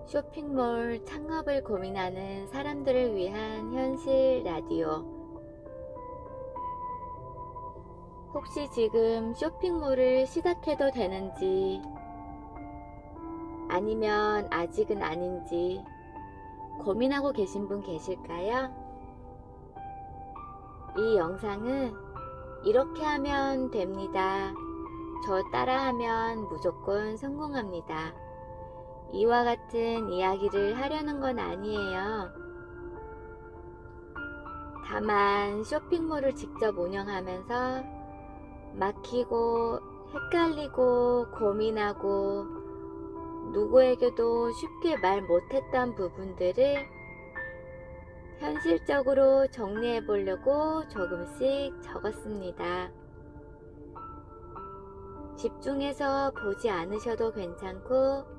쇼핑몰 창업을 고민하는 사람들을 위한 현실 라디오. 혹시 지금 쇼핑몰을 시작해도 되는지, 아니면 아직은 아닌지 고민하고 계신 분 계실까요? 이 영상은 이렇게 하면 됩니다, 저 따라하면 무조건 성공합니다, 이와 같은 이야기를 하려는 건 아니에요. 다만 쇼핑몰을 직접 운영하면서 막히고 헷갈리고 고민하고 누구에게도 쉽게 말 못했던 부분들을 현실적으로 정리해 보려고 조금씩 적었습니다. 집중해서 보지 않으셔도 괜찮고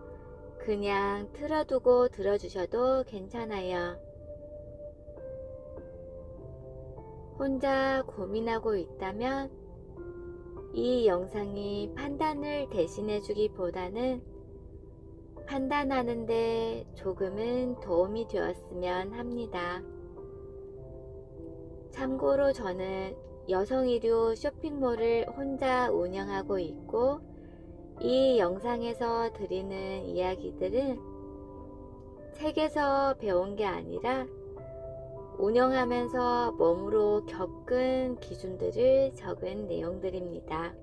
그냥 틀어두고 들어주셔도 괜찮아요. 혼자 고민하고 있다면 이 영상이 판단을 대신해 주기보다는 판단하는데 조금은 도움이 되었으면 합니다. 참고로 저는 여성 의류 쇼핑몰을 혼자 운영하고 있고, 이 영상에서 드리는 이야기들은 책에서 배운 게 아니라 운영하면서 몸으로 겪은 기준들을 적은 내용들입니다.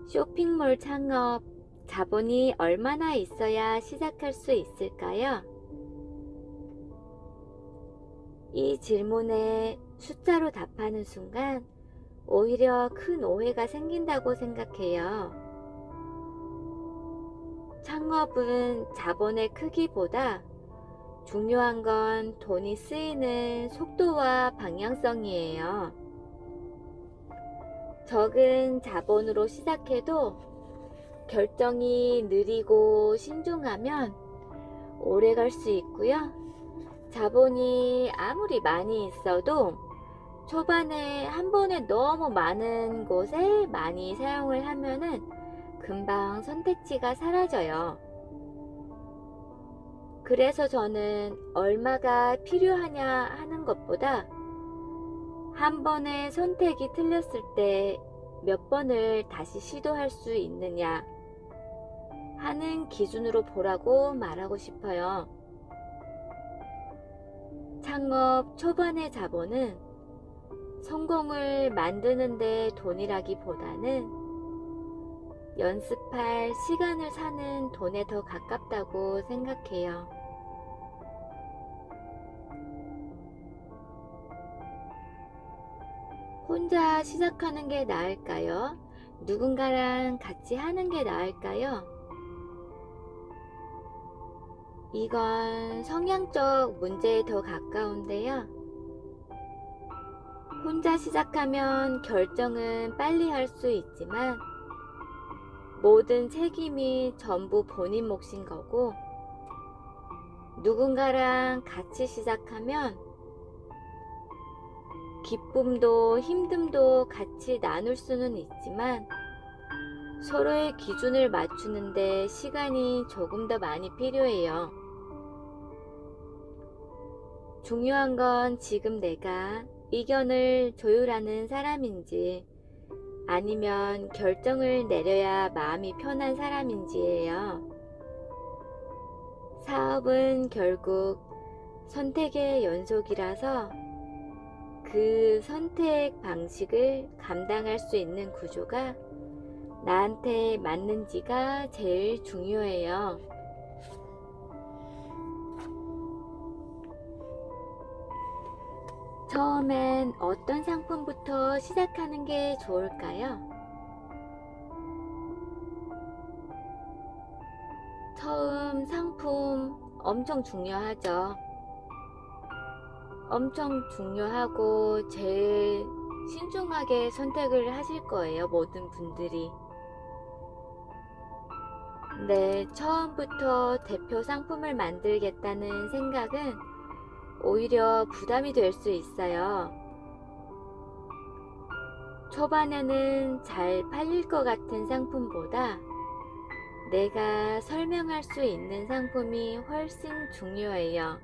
쇼핑몰 창업, 자본이 얼마나 있어야 시작할 수 있을까요? 이 질문에 숫자로 답하는 순간 오히려 큰 오해가 생긴다고 생각해요. 창업은 자본의 크기보다 중요한 건 돈이 쓰이는 속도와 방향성이에요. 적은 자본으로 시작해도 결정이 느리고 신중하면 오래 갈 수 있고요. 자본이 아무리 많이 있어도 초반에 한 번에 너무 많은 곳에 많이 사용을 하면은 금방 선택지가 사라져요. 그래서 저는 얼마가 필요하냐 하는 것보다 한 번의 선택이 틀렸을 때 몇 번을 다시 시도할 수 있느냐 하는 기준으로 보라고 말하고 싶어요. 창업 초반의 자본은 성공을 만드는데 돈이라기보다는 연습할 시간을 사는 돈에 더 가깝다고 생각해요. 혼자 시작하는 게 나을까요? 누군가랑 같이 하는 게 나을까요? 이건 성향적 문제에 더 가까운데요. 혼자 시작하면 결정은 빨리 할 수 있지만 모든 책임이 전부 본인 몫인 거고, 누군가랑 같이 시작하면 기쁨도 힘듦도 같이 나눌 수는 있지만 서로의 기준을 맞추는데 시간이 조금 더 많이 필요해요. 중요한 건 지금 내가 의견을 조율하는 사람인지 아니면 결정을 내려야 마음이 편한 사람인지예요. 사업은 결국 선택의 연속이라서 그 선택 방식을 감당할 수 있는 구조가 나한테 맞는지가 제일 중요해요. 처음엔 어떤 상품부터 시작하는 게 좋을까요? 처음 상품 엄청 중요하죠. 엄청 중요하고 제일 신중하게 선택을 하실 거예요, 모든 분들이. 네, 처음부터 대표 상품을 만들겠다는 생각은 오히려 부담이 될 수 있어요. 초반에는 잘 팔릴 것 같은 상품보다 내가 설명할 수 있는 상품이 훨씬 중요해요.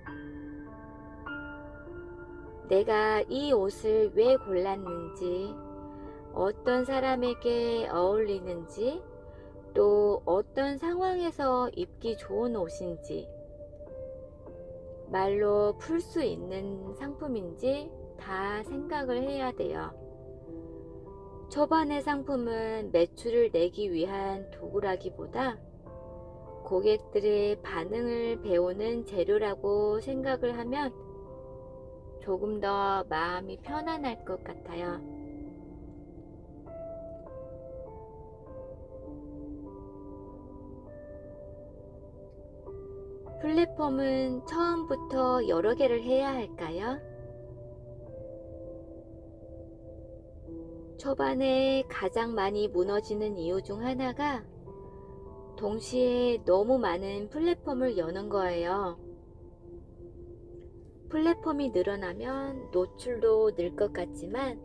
내가 이 옷을 왜 골랐는지, 어떤 사람에게 어울리는지, 또 어떤 상황에서 입기 좋은 옷인지, 말로 풀 수 있는 상품인지 다 생각을 해야 돼요. 초반의 상품은 매출을 내기 위한 도구라기보다 고객들의 반응을 배우는 재료라고 생각을 하면 조금 더 마음이 편안할 것 같아요. 플랫폼은 처음부터 여러 개를 해야 할까요? 초반에 가장 많이 무너지는 이유 중 하나가 동시에 너무 많은 플랫폼을 여는 거예요. 플랫폼이 늘어나면 노출도 늘 것 같지만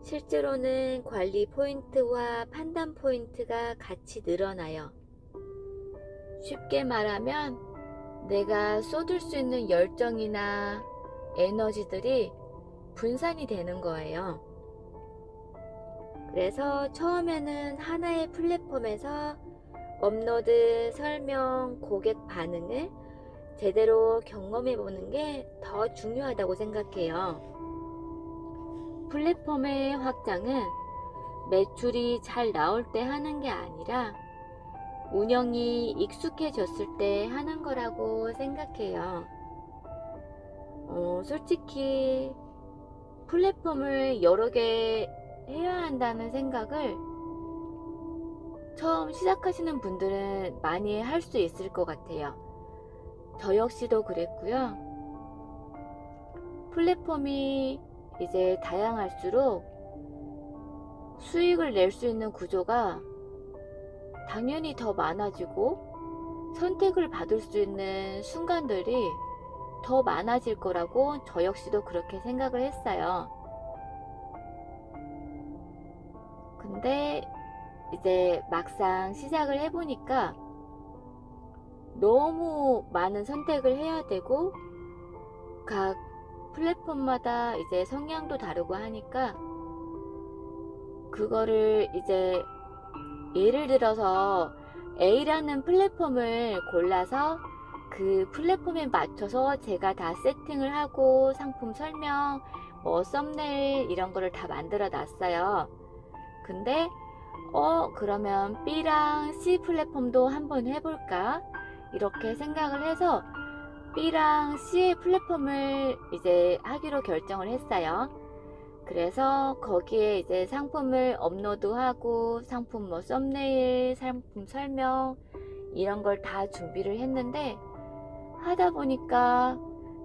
실제로는 관리 포인트와 판단 포인트가 같이 늘어나요. 쉽게 말하면 내가 쏟을 수 있는 열정이나 에너지들이 분산이 되는 거예요. 그래서 처음에는 하나의 플랫폼에서 업로드, 설명, 고객 반응을 제대로 경험해 보는 게 더 중요하다고 생각해요. 플랫폼의 확장은 매출이 잘 나올 때 하는 게 아니라 운영이 익숙해졌을 때 하는 거라고 생각해요. 솔직히 플랫폼을 여러 개 해야 한다는 생각을 처음 시작하시는 분들은 많이 할 수 있을 것 같아요. 저 역시도 그랬고요. 플랫폼이 이제 다양할수록 수익을 낼 수 있는 구조가 당연히 더 많아지고 선택을 받을 수 있는 순간들이 더 많아질 거라고 저 역시도 그렇게 생각을 했어요. 근데 이제 막상 시작을 해보니까 너무 많은 선택을 해야 되고 각 플랫폼마다 이제 성향도 다르고 하니까 그거를 이제 예를 들어서 A라는 플랫폼을 골라서 그 플랫폼에 맞춰서 제가 다 세팅을 하고 상품 설명, 썸네일 이런 거를 다 만들어 놨어요. 근데 그러면 B랑 C 플랫폼도 한번 해볼까? 이렇게 생각을 해서 B랑 C의 플랫폼을 이제 하기로 결정을 했어요. 그래서 거기에 이제 상품을 업로드하고 상품 썸네일, 상품 설명 이런 걸 다 준비를 했는데 하다 보니까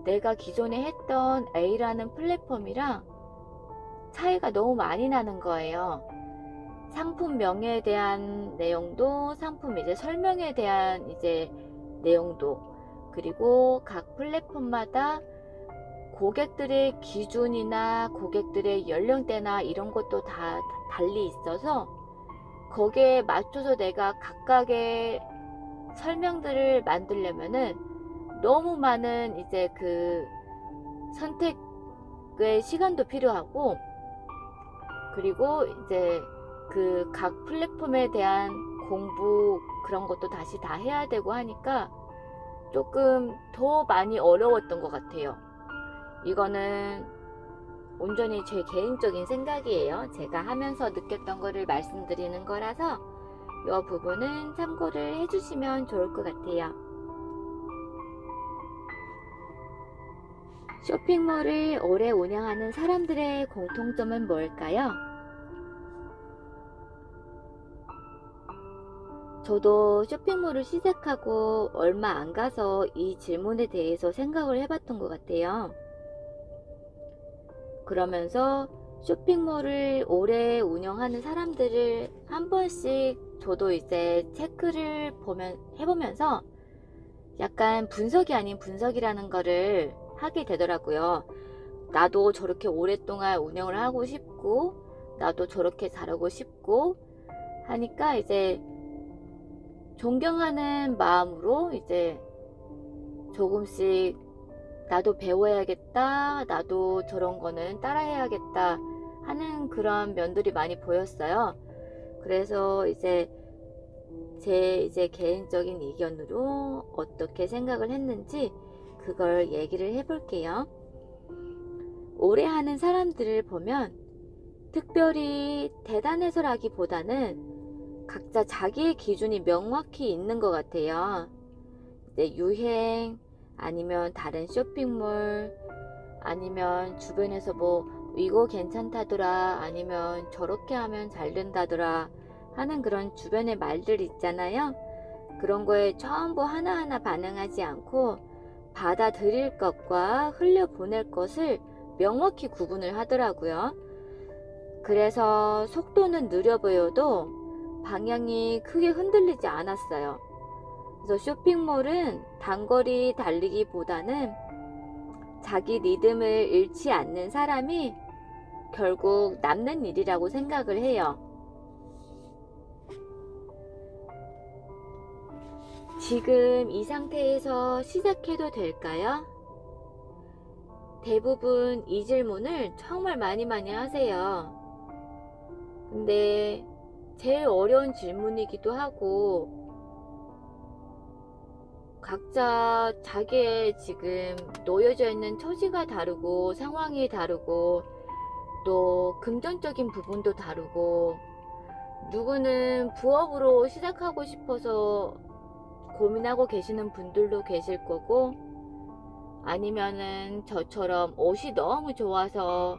내가 기존에 했던 A라는 플랫폼이랑 차이가 너무 많이 나는 거예요. 상품명에 대한 내용도, 상품 이제 설명에 대한 이제 내용도, 그리고 각 플랫폼마다 고객들의 기준이나 고객들의 연령대나 이런 것도 다 달리 있어서 거기에 맞춰서 내가 각각의 설명들을 만들려면은 너무 많은 이제 그 선택의 시간도 필요하고, 그리고 이제 그 각 플랫폼에 대한 공부 그런 것도 다시 다 해야 되고 하니까 조금 더 많이 어려웠던 것 같아요. 이거는 온전히 제 개인적인 생각이에요. 제가 하면서 느꼈던 거를 말씀드리는 거라서 이 부분은 참고를 해주시면 좋을 것 같아요. 쇼핑몰을 오래 운영하는 사람들의 공통점은 뭘까요? 저도 쇼핑몰을 시작하고 얼마 안 가서 이 질문에 대해서 생각을 해봤던 것 같아요. 그러면서 쇼핑몰을 오래 운영하는 사람들을 한 번씩 저도 이제 체크를 해보면서 약간 분석이 아닌 분석이라는 거를 하게 되더라고요. 나도 저렇게 오랫동안 운영을 하고 싶고 나도 저렇게 잘하고 싶고 하니까 이제 존경하는 마음으로 이제 조금씩 나도 배워야겠다, 나도 저런 거는 따라해야겠다 하는 그런 면들이 많이 보였어요. 그래서 이제 제 개인적인 의견으로 어떻게 생각을 했는지 그걸 얘기를 해볼게요. 오래 하는 사람들을 보면 특별히 대단해서라기보다는 각자 자기의 기준이 명확히 있는 것 같아요. 이제 유행, 아니면 다른 쇼핑몰, 아니면 주변에서 뭐 이거 괜찮다더라, 아니면 저렇게 하면 잘 된다더라 하는 그런 주변의 말들 있잖아요. 그런 거에 전부 하나하나 반응하지 않고 받아들일 것과 흘려보낼 것을 명확히 구분을 하더라고요. 그래서 속도는 느려 보여도 방향이 크게 흔들리지 않았어요. 그래서 쇼핑몰은 단거리 달리기보다는 자기 리듬을 잃지 않는 사람이 결국 남는 일이라고 생각을 해요. 지금 이 상태에서 시작해도 될까요? 대부분 이 질문을 정말 많이 하세요. 근데 제일 어려운 질문이기도 하고 각자 자기의 지금 놓여져 있는 처지가 다르고 상황이 다르고 또 금전적인 부분도 다르고 누구는 부업으로 시작하고 싶어서 고민하고 계시는 분들도 계실 거고 아니면은 저처럼 옷이 너무 좋아서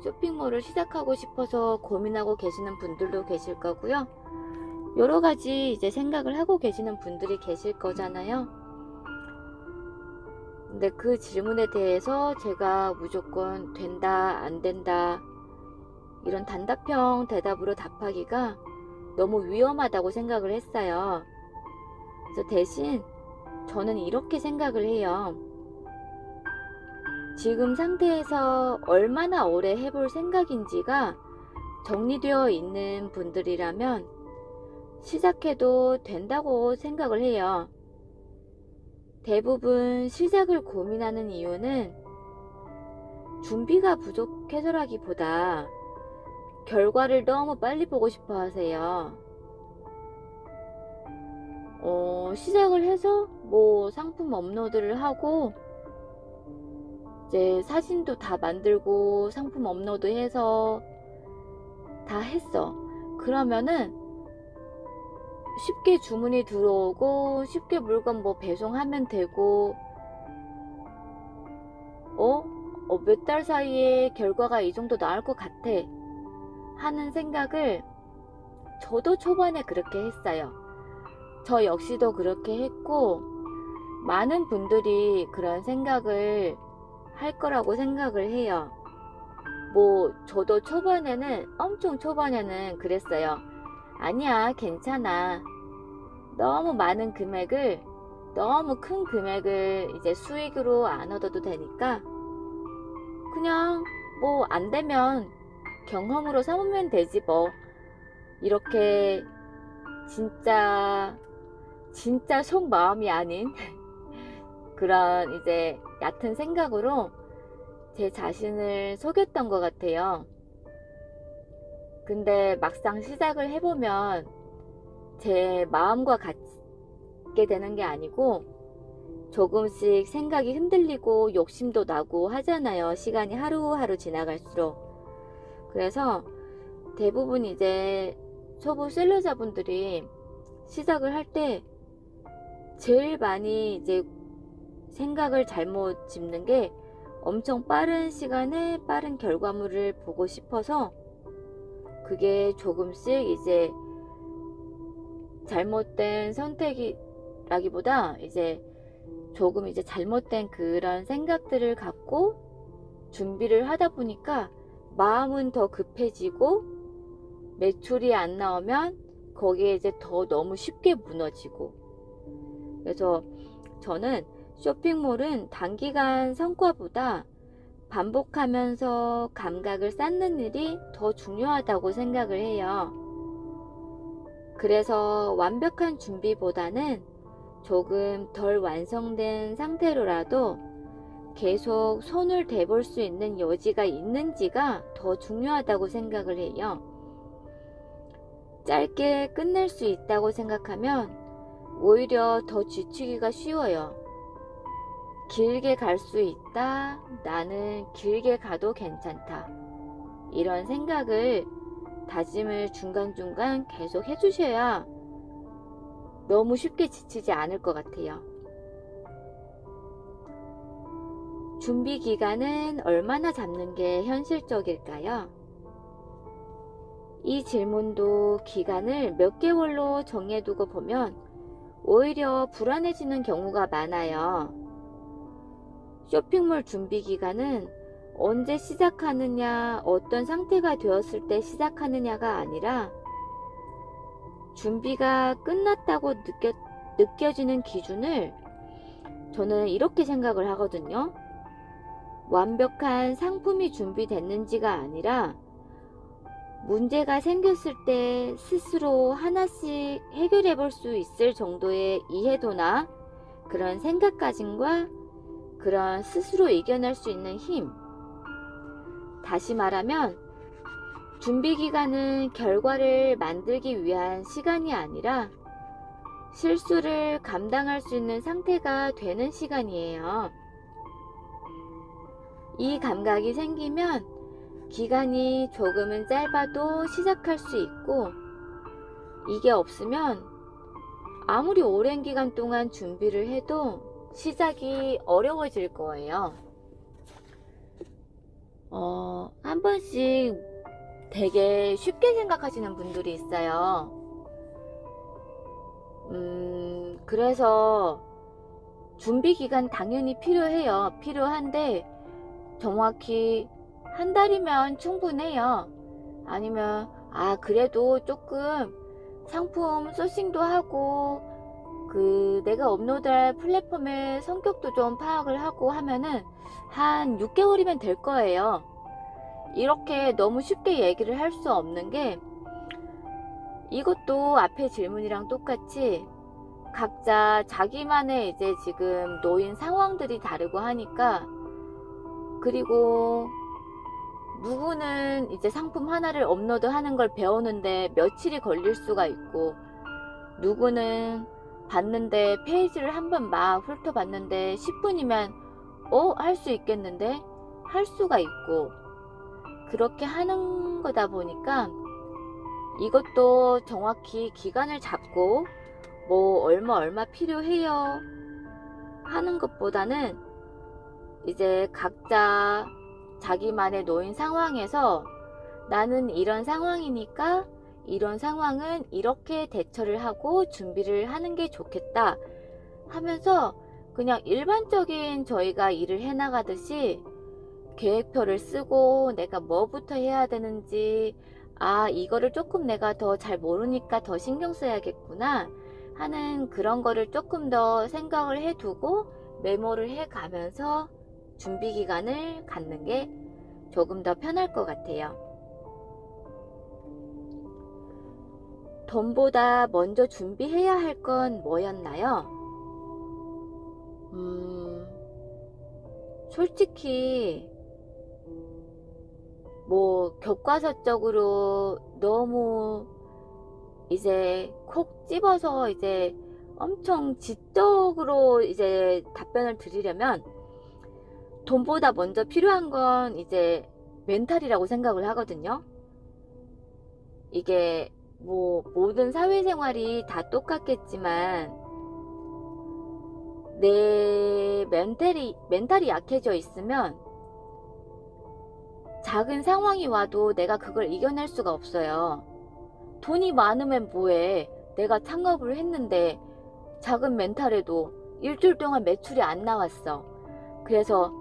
쇼핑몰을 시작하고 싶어서 고민하고 계시는 분들도 계실 거고요. 여러 가지 이제 생각을 하고 계시는 분들이 계실 거잖아요. 근데 그 질문에 대해서 제가 무조건 된다, 안 된다 이런 단답형 대답으로 답하기가 너무 위험하다고 생각을 했어요. 그래서 대신 저는 이렇게 생각을 해요. 지금 상태에서 얼마나 오래 해볼 생각인지가 정리되어 있는 분들이라면 시작해도 된다고 생각을 해요. 대부분 시작을 고민하는 이유는 준비가 부족해서라기보다 결과를 너무 빨리 보고 싶어 하세요. 시작을 해서 뭐 상품 업로드를 하고 이제 사진도 다 만들고 상품 업로드해서 다 했어. 그러면은 쉽게 주문이 들어오고 쉽게 물건 뭐 배송하면 되고 몇 달 사이에 결과가 이 정도 나올 것 같아 하는 생각을 저도 초반에 그렇게 했어요. 저 역시도 그렇게 했고 많은 분들이 그런 생각을 할 거라고 생각을 해요. 뭐 저도 엄청 초반에는 그랬어요. 아니야, 괜찮아. 너무 큰 금액을 이제 수익으로 안 얻어도 되니까 그냥 뭐 안 되면 경험으로 삼으면 되지 뭐. 이렇게 진짜 속마음이 아닌 그런 이제 얕은 생각으로 제 자신을 속였던 것 같아요. 근데 막상 시작을 해보면 제 마음과 같게 되는 게 아니고 조금씩 생각이 흔들리고 욕심도 나고 하잖아요. 시간이 하루하루 지나갈수록. 그래서 대부분 이제 초보 셀러자분들이 시작을 할 때 제일 많이 이제 생각을 잘못 짚는 게 엄청 빠른 시간에 빠른 결과물을 보고 싶어서 그게 조금씩 이제 잘못된 선택이라기보다 이제 조금 이제 잘못된 그런 생각들을 갖고 준비를 하다 보니까 마음은 더 급해지고 매출이 안 나오면 거기에 이제 더 너무 쉽게 무너지고. 그래서 저는 쇼핑몰은 단기간 성과보다 반복하면서 감각을 쌓는 일이 더 중요하다고 생각을 해요. 그래서 완벽한 준비보다는 조금 덜 완성된 상태로라도 계속 손을 대볼 수 있는 여지가 있는지가 더 중요하다고 생각을 해요. 짧게 끝낼 수 있다고 생각하면 오히려 더 지치기가 쉬워요. 길게 갈 수 있다, 나는 길게 가도 괜찮다, 이런 생각을, 다짐을 중간중간 계속 해주셔야 너무 쉽게 지치지 않을 것 같아요. 준비 기간은 얼마나 잡는 게 현실적일까요? 이 질문도 기간을 몇 개월로 정해두고 보면 오히려 불안해지는 경우가 많아요. 쇼핑몰 준비 기간은 언제 시작하느냐, 어떤 상태가 되었을 때 시작하느냐가 아니라 준비가 끝났다고 느껴지는 기준을 저는 이렇게 생각을 하거든요. 완벽한 상품이 준비됐는지가 아니라 문제가 생겼을 때 스스로 하나씩 해결해 볼 수 있을 정도의 이해도나 그런 생각가짐과 그런 스스로 이겨낼 수 있는 힘. 다시 말하면 준비 기간은 결과를 만들기 위한 시간이 아니라 실수를 감당할 수 있는 상태가 되는 시간이에요. 이 감각이 생기면 기간이 조금은 짧아도 시작할 수 있고, 이게 없으면 아무리 오랜 기간 동안 준비를 해도 시작이 어려워질 거예요. 한 번씩 되게 쉽게 생각하시는 분들이 있어요. 그래서 준비 기간 당연히 필요해요. 필요한데 정확히 한 달이면 충분해요. 아니면 그래도 조금 상품 소싱도 하고 내가 업로드할 플랫폼의 성격도 좀 파악을 하고 하면은 한 6개월이면 될 거예요. 이렇게 너무 쉽게 얘기를 할 수 없는 게, 이것도 앞에 질문이랑 똑같이 각자 자기만의 이제 지금 놓인 상황들이 다르고 하니까, 그리고 누구는 이제 상품 하나를 업로드 하는 걸 배우는데 며칠이 걸릴 수가 있고, 누구는 봤는데 페이지를 한번 막 훑어봤는데 10분이면 할 수 있겠는데 할 수가 있고, 그렇게 하는 거다 보니까 이것도 정확히 기간을 잡고 뭐 얼마 필요해요 하는 것보다는 이제 각자 자기만의 놓인 상황에서 나는 이런 상황이니까 이런 상황은 이렇게 대처를 하고 준비를 하는 게 좋겠다 하면서 그냥 일반적인 저희가 일을 해나가듯이 계획표를 쓰고 내가 뭐부터 해야 되는지, 이거를 조금 내가 더 잘 모르니까 더 신경 써야겠구나 하는 그런 거를 조금 더 생각을 해두고 메모를 해가면서 준비 기간을 갖는 게 조금 더 편할 것 같아요. 돈보다 먼저 준비해야 할 건 뭐였나요? 솔직히 뭐 교과서적으로 너무 이제 콕 집어서 이제 엄청 지적으로 이제 답변을 드리려면, 돈보다 먼저 필요한 건 이제 멘탈이라고 생각을 하거든요. 이게 뭐 모든 사회생활이 다 똑같겠지만 내 멘탈이 약해져 있으면 작은 상황이 와도 내가 그걸 이겨낼 수가 없어요. 돈이 많으면 뭐해. 내가 창업을 했는데 작은 멘탈에도 일주일 동안 매출이 안 나왔어. 그래서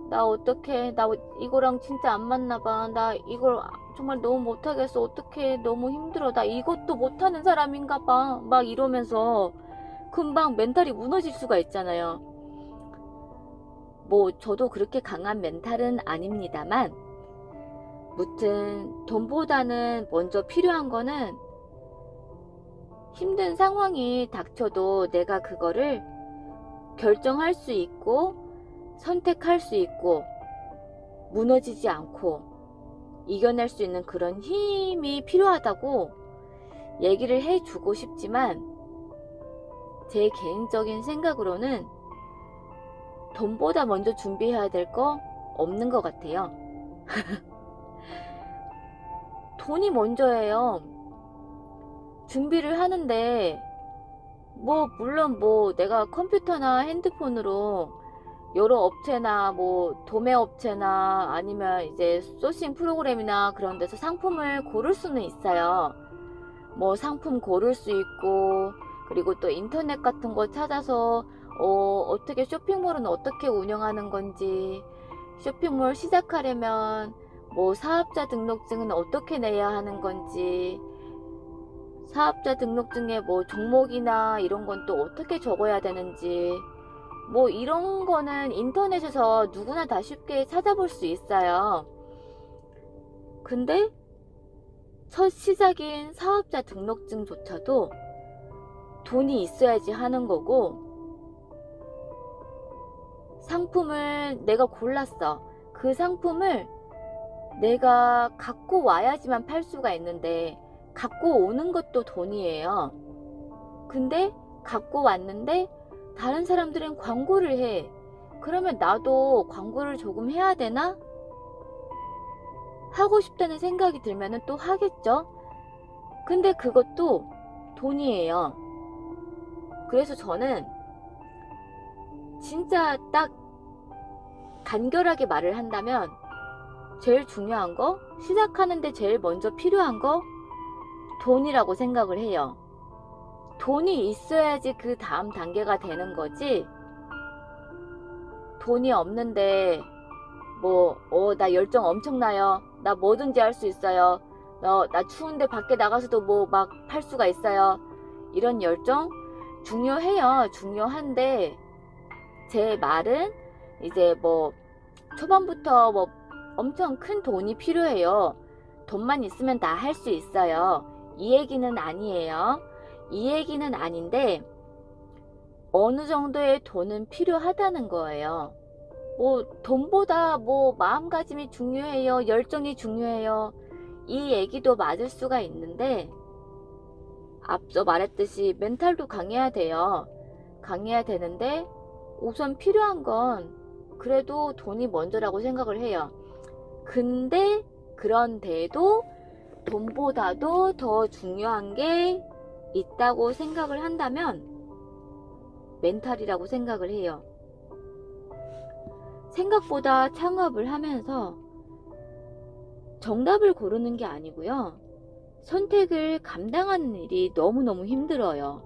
나 어떡해, 나 이거랑 진짜 안 맞나봐, 나 이걸 정말 너무 못하겠어, 어떡해, 너무 힘들어, 나 이것도 못하는 사람인가봐 막 이러면서 금방 멘탈이 무너질 수가 있잖아요. 뭐 저도 그렇게 강한 멘탈은 아닙니다만, 무튼 돈보다는 먼저 필요한 거는 힘든 상황이 닥쳐도 내가 그거를 결정할 수 있고 선택할 수 있고 무너지지 않고 이겨낼 수 있는 그런 힘이 필요하다고 얘기를 해주고 싶지만, 제 개인적인 생각으로는 돈보다 먼저 준비해야 될 거 없는 것 같아요. 돈이 먼저예요. 준비를 하는데 뭐 물론 뭐 내가 컴퓨터나 핸드폰으로 여러 업체나 뭐 도매 업체나 아니면 이제 소싱 프로그램이나 그런 데서 상품을 고를 수는 있어요. 뭐 상품 고를 수 있고, 그리고 또 인터넷 같은 거 찾아서 어떻게 쇼핑몰은 어떻게 운영하는 건지, 쇼핑몰 시작하려면 뭐 사업자 등록증은 어떻게 내야 하는 건지, 사업자 등록증에 뭐 종목이나 이런 건 또 어떻게 적어야 되는지, 뭐 이런 거는 인터넷에서 누구나 다 쉽게 찾아볼 수 있어요. 근데 첫 시작인 사업자 등록증조차도 돈이 있어야지 하는 거고, 상품을 내가 골랐어. 그 상품을 내가 갖고 와야지만 팔 수가 있는데, 갖고 오는 것도 돈이에요. 근데 갖고 왔는데 다른 사람들은 광고를 해. 그러면 나도 광고를 조금 해야 되나? 하고 싶다는 생각이 들면 또 하겠죠? 근데 그것도 돈이에요. 그래서 저는 진짜 딱 간결하게 말을 한다면, 제일 중요한 거, 시작하는데 제일 먼저 필요한 거 돈이라고 생각을 해요. 돈이 있어야지 그 다음 단계가 되는 거지, 돈이 없는데 나 열정 엄청나요, 나 뭐든지 할 수 있어요, 나 추운데 밖에 나가서도 뭐 막 팔 수가 있어요, 이런 열정 중요해요. 중요한데 제 말은 이제 뭐 초반부터 뭐 엄청 큰 돈이 필요해요, 돈만 있으면 다 할 수 있어요, 이 얘기는 아니에요. 이 얘기는 아닌데, 어느 정도의 돈은 필요하다는 거예요. 뭐 돈보다 뭐 마음가짐이 중요해요, 열정이 중요해요, 이 얘기도 맞을 수가 있는데, 앞서 말했듯이 멘탈도 강해야 돼요. 강해야 되는데 우선 필요한 건 그래도 돈이 먼저라고 생각을 해요. 근데 그런데도 돈보다도 더 중요한 게 있다고 생각을 한다면 멘탈이라고 생각을 해요. 생각보다 창업을 하면서 정답을 고르는 게 아니고요, 선택을 감당하는 일이 너무너무 힘들어요.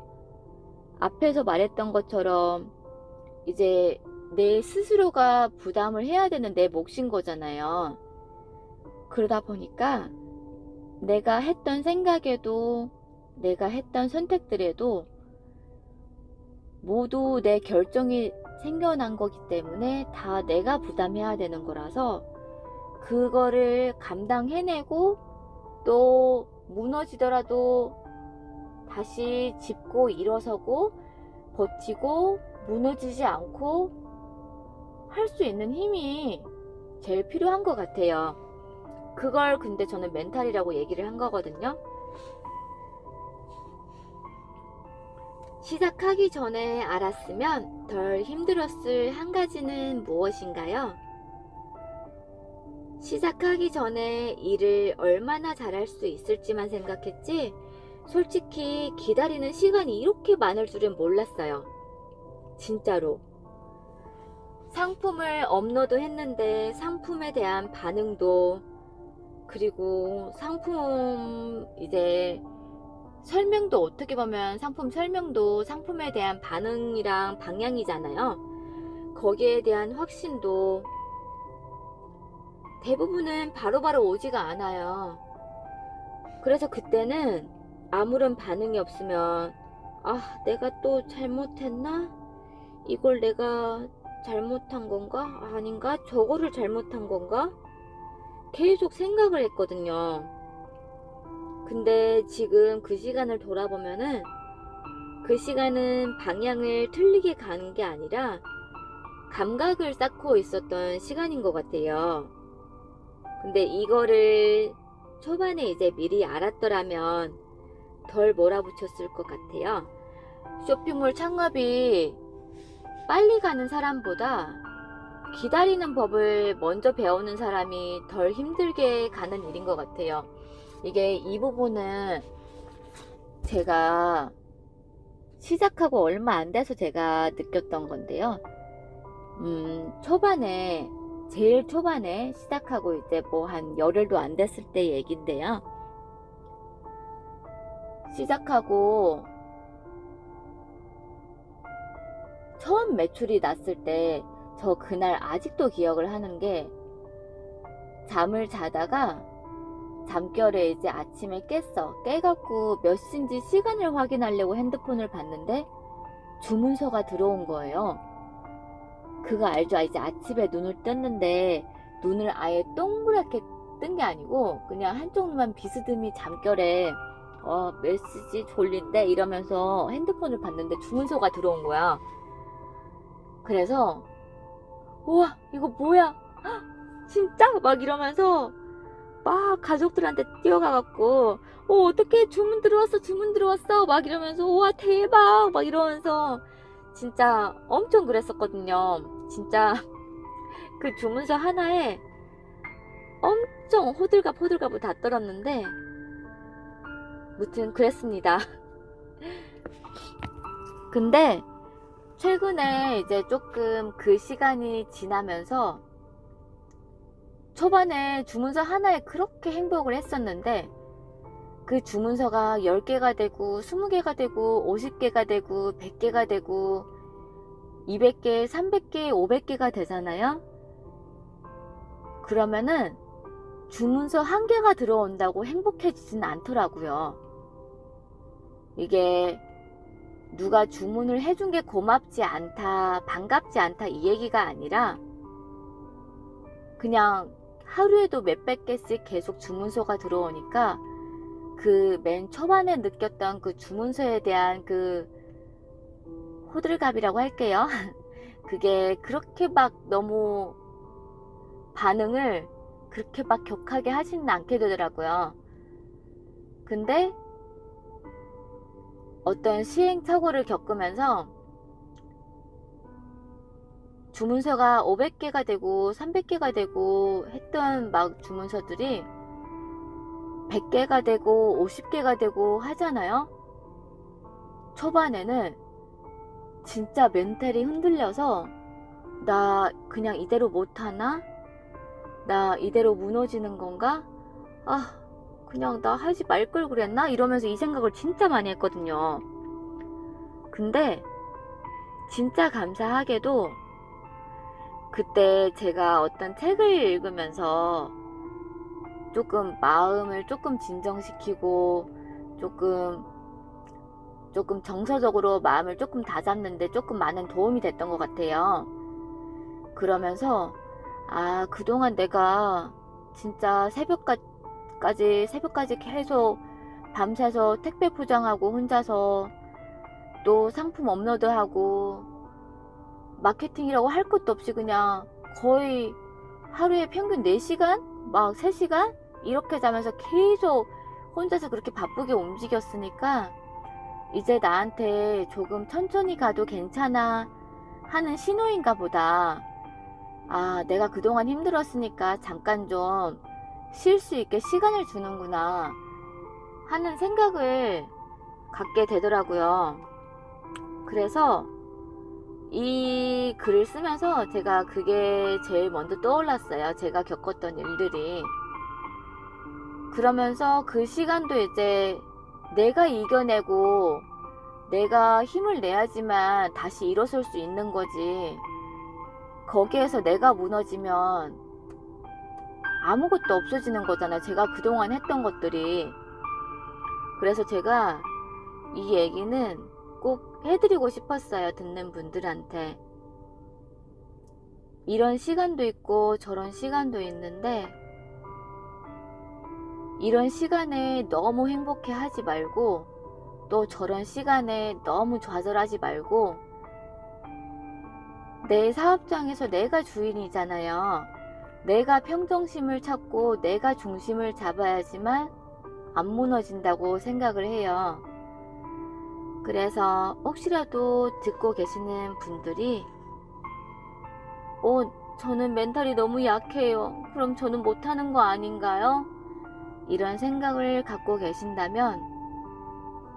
앞에서 말했던 것처럼 이제 내 스스로가 부담을 해야 되는 내 몫인 거잖아요. 그러다 보니까 내가 했던 생각에도 내가 했던 선택들에도 모두 내 결정이 생겨난 거기 때문에 다 내가 부담해야 되는 거라서, 그거를 감당해내고 또 무너지더라도 다시 짚고 일어서고 버티고 무너지지 않고 할 수 있는 힘이 제일 필요한 것 같아요. 그걸 근데 저는 멘탈이라고 얘기를 한 거거든요. 시작하기 전에 알았으면 덜 힘들었을 한 가지는 무엇인가요? 시작하기 전에 일을 얼마나 잘할 수 있을지만 생각했지, 솔직히 기다리는 시간이 이렇게 많을 줄은 몰랐어요. 진짜로. 상품을 업로드 했는데 상품에 대한 반응도, 그리고 상품 이제 설명도, 어떻게 보면 상품 설명도 상품에 대한 반응이랑 방향이잖아요. 거기에 대한 확신도 대부분은 바로바로 오지가 않아요. 그래서 그때는 아무런 반응이 없으면, 내가 또 잘못했나? 이걸 내가 잘못한 건가? 아닌가? 저거를 잘못한 건가? 계속 생각을 했거든요. 근데 지금 그 시간을 돌아보면은 그 시간은 방향을 틀리게 가는 게 아니라 감각을 쌓고 있었던 시간인 것 같아요. 근데 이거를 초반에 이제 미리 알았더라면 덜 몰아붙였을 것 같아요. 쇼핑몰 창업이 빨리 가는 사람보다 기다리는 법을 먼저 배우는 사람이 덜 힘들게 가는 일인 것 같아요. 이게 이 부분은 제가 시작하고 얼마 안 돼서 제가 느꼈던 건데요. 초반에, 제일 초반에 시작하고 이제 뭐 한 열흘도 안 됐을 때 얘긴데요. 시작하고 처음 매출이 났을 때 저 그날 아직도 기억을 하는 게, 잠을 자다가 잠결에 이제 아침에 깨갖고 몇 시인지 시간을 확인하려고 핸드폰을 봤는데 주문서가 들어온 거예요. 그거 알죠? 이제 아침에 눈을 떴는데 눈을 아예 동그랗게 뜬 게 아니고 그냥 한쪽 눈만 비스듬히 잠결에 메시지 졸린데 이러면서 핸드폰을 봤는데 주문서가 들어온 거야. 그래서 우와 이거 뭐야, 진짜? 막 이러면서 막 가족들한테 뛰어가갖고 어떡해, 주문 들어왔어 막 이러면서 우와 대박 막 이러면서 진짜 엄청 그랬었거든요. 진짜 그 주문서 하나에 엄청 호들갑 다 떨었는데 무튼 그랬습니다. 근데 최근에 이제 조금 그 시간이 지나면서 초반에 주문서 하나에 그렇게 행복을 했었는데 그 주문서가 10개가 되고 20개가 되고 50개가 되고 100개가 되고 200개, 300개, 500개가 되잖아요. 그러면은 주문서 한 개가 들어온다고 행복해지진 않더라고요. 이게 누가 주문을 해준 게 고맙지 않다, 반갑지 않다 이 얘기가 아니라 그냥 하루에도 몇백 개씩 계속 주문서가 들어오니까 그 맨 초반에 느꼈던 그 주문서에 대한 그 호들갑이라고 할게요. 그게 그렇게 막 너무 반응을 그렇게 막 격하게 하지는 않게 되더라고요. 근데 어떤 시행착오를 겪으면서 주문서가 500개가 되고 300개가 되고 했던 막 주문서들이 100개가 되고 50개가 되고 하잖아요. 초반에는 진짜 멘탈이 흔들려서 나 그냥 이대로 못하나? 나 이대로 무너지는 건가? 그냥 나 하지 말 걸 그랬나? 이러면서 이 생각을 진짜 많이 했거든요. 근데 진짜 감사하게도 그때 제가 어떤 책을 읽으면서 조금 마음을 조금 진정시키고 조금 정서적으로 마음을 조금 다잡는데 조금 많은 도움이 됐던 것 같아요. 그러면서 그동안 내가 진짜 새벽까지 계속 밤새서 택배 포장하고 혼자서 또 상품 업로드하고 마케팅이라고 할 것도 없이 그냥 거의 하루에 평균 4시간? 막 3시간? 이렇게 자면서 계속 혼자서 그렇게 바쁘게 움직였으니까 이제 나한테 조금 천천히 가도 괜찮아 하는 신호인가 보다. 내가 그동안 힘들었으니까 잠깐 좀 쉴 수 있게 시간을 주는구나 하는 생각을 갖게 되더라고요. 그래서 이 글을 쓰면서 제가 그게 제일 먼저 떠올랐어요. 제가 겪었던 일들이. 그러면서 그 시간도 이제 내가 이겨내고 내가 힘을 내야지만 다시 일어설 수 있는 거지. 거기에서 내가 무너지면 아무것도 없어지는 거잖아. 제가 그동안 했던 것들이. 그래서 제가 이 얘기는 꼭 해드리고 싶었어요. 듣는 분들한테. 이런 시간도 있고 저런 시간도 있는데, 이런 시간에 너무 행복해 하지 말고 또 저런 시간에 너무 좌절하지 말고, 내 사업장에서 내가 주인이잖아요. 내가 평정심을 찾고 내가 중심을 잡아야지만 안 무너진다고 생각을 해요. 그래서 혹시라도 듣고 계시는 분들이 저는 멘탈이 너무 약해요. 그럼 저는 못하는 거 아닌가요? 이런 생각을 갖고 계신다면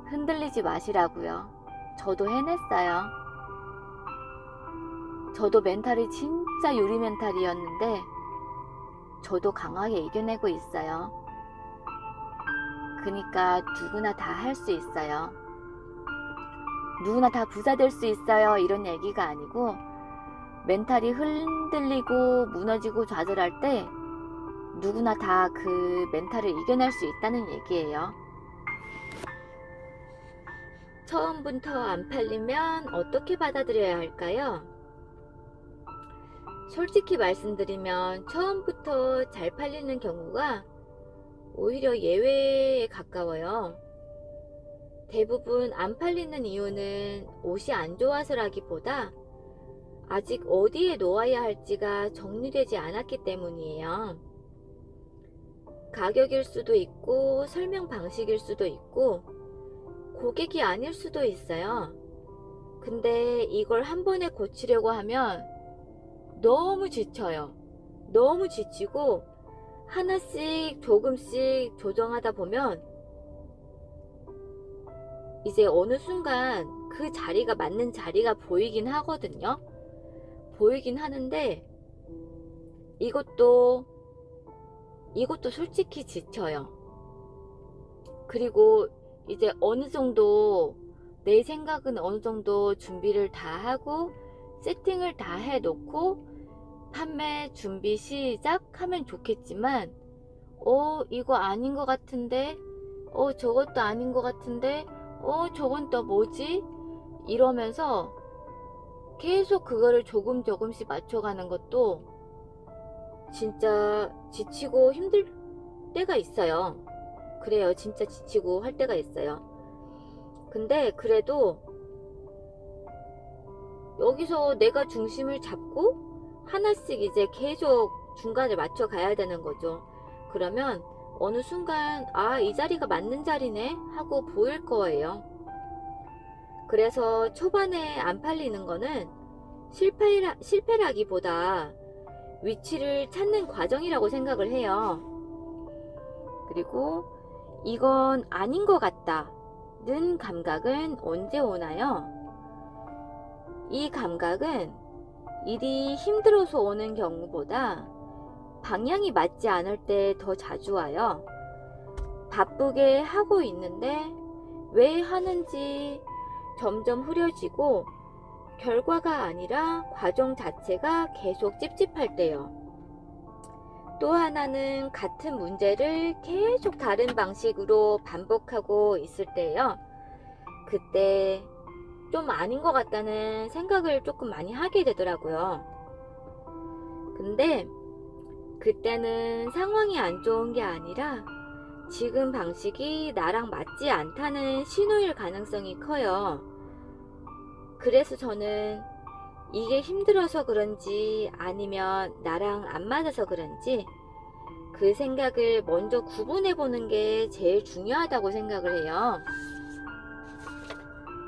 흔들리지 마시라고요. 저도 해냈어요. 저도 멘탈이 진짜 유리 멘탈이었는데 저도 강하게 이겨내고 있어요. 그러니까 누구나 다 할 수 있어요. 누구나 다 부자 될 수 있어요. 이런 얘기가 아니고, 멘탈이 흔들리고 무너지고 좌절할 때 누구나 다 그 멘탈을 이겨낼 수 있다는 얘기예요. 처음부터 안 팔리면 어떻게 받아들여야 할까요? 솔직히 말씀드리면 처음부터 잘 팔리는 경우가 오히려 예외에 가까워요. 대부분 안 팔리는 이유는 옷이 안 좋아서라기보다 아직 어디에 놓아야 할지가 정리되지 않았기 때문이에요. 가격일 수도 있고 설명 방식일 수도 있고 고객이 아닐 수도 있어요. 근데 이걸 한 번에 고치려고 하면 너무 지쳐요. 너무 지치고 하나씩 조금씩 조정하다 보면 이제 어느 순간 그 자리가 맞는 자리가 보이긴 하거든요. 보이긴 하는데 이것도 솔직히 지쳐요. 그리고 이제 어느 정도 내 생각은 어느 정도 준비를 다 하고 세팅을 다 해놓고 판매 준비 시작하면 좋겠지만 이거 아닌 것 같은데 저것도 아닌 것 같은데 저건 또 뭐지? 이러면서 계속 그거를 조금씩 맞춰가는 것도 진짜 지치고 힘들 때가 있어요. 그래요. 진짜 지치고 할 때가 있어요. 근데 그래도 여기서 내가 중심을 잡고 하나씩 이제 계속 중간을 맞춰 가야 되는 거죠. 그러면 어느 순간 이 자리가 맞는 자리네 하고 보일 거예요. 그래서 초반에 안 팔리는 거는 실패라기보다 위치를 찾는 과정이라고 생각을 해요. 그리고 이건 아닌 것 같다는 감각은 언제 오나요? 이 감각은 일이 힘들어서 오는 경우보다 방향이 맞지 않을 때 더 자주 와요. 바쁘게 하고 있는데 왜 하는지 점점 흐려지고 결과가 아니라 과정 자체가 계속 찝찝할 때요. 또 하나는 같은 문제를 계속 다른 방식으로 반복하고 있을 때예요. 그때 좀 아닌 것 같다는 생각을 조금 많이 하게 되더라고요. 근데 그때는 상황이 안 좋은 게 아니라 지금 방식이 나랑 맞지 않다는 신호일 가능성이 커요. 그래서 저는 이게 힘들어서 그런지 아니면 나랑 안 맞아서 그런지 그 생각을 먼저 구분해 보는 게 제일 중요하다고 생각을 해요.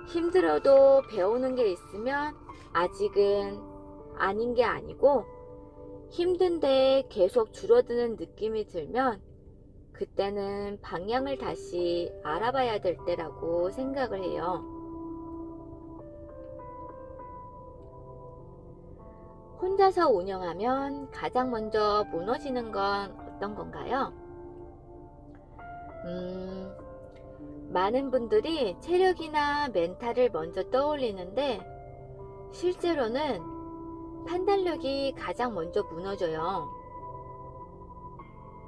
힘들어도 배우는 게 있으면 아직은 아닌 게 아니고, 힘든데 계속 줄어드는 느낌이 들면 그때는 방향을 다시 알아봐야 될 때라고 생각을 해요. 혼자서 운영하면 가장 먼저 무너지는 건 어떤 건가요? 많은 분들이 체력이나 멘탈을 먼저 떠올리는데 실제로는 판단력이 가장 먼저 무너져요.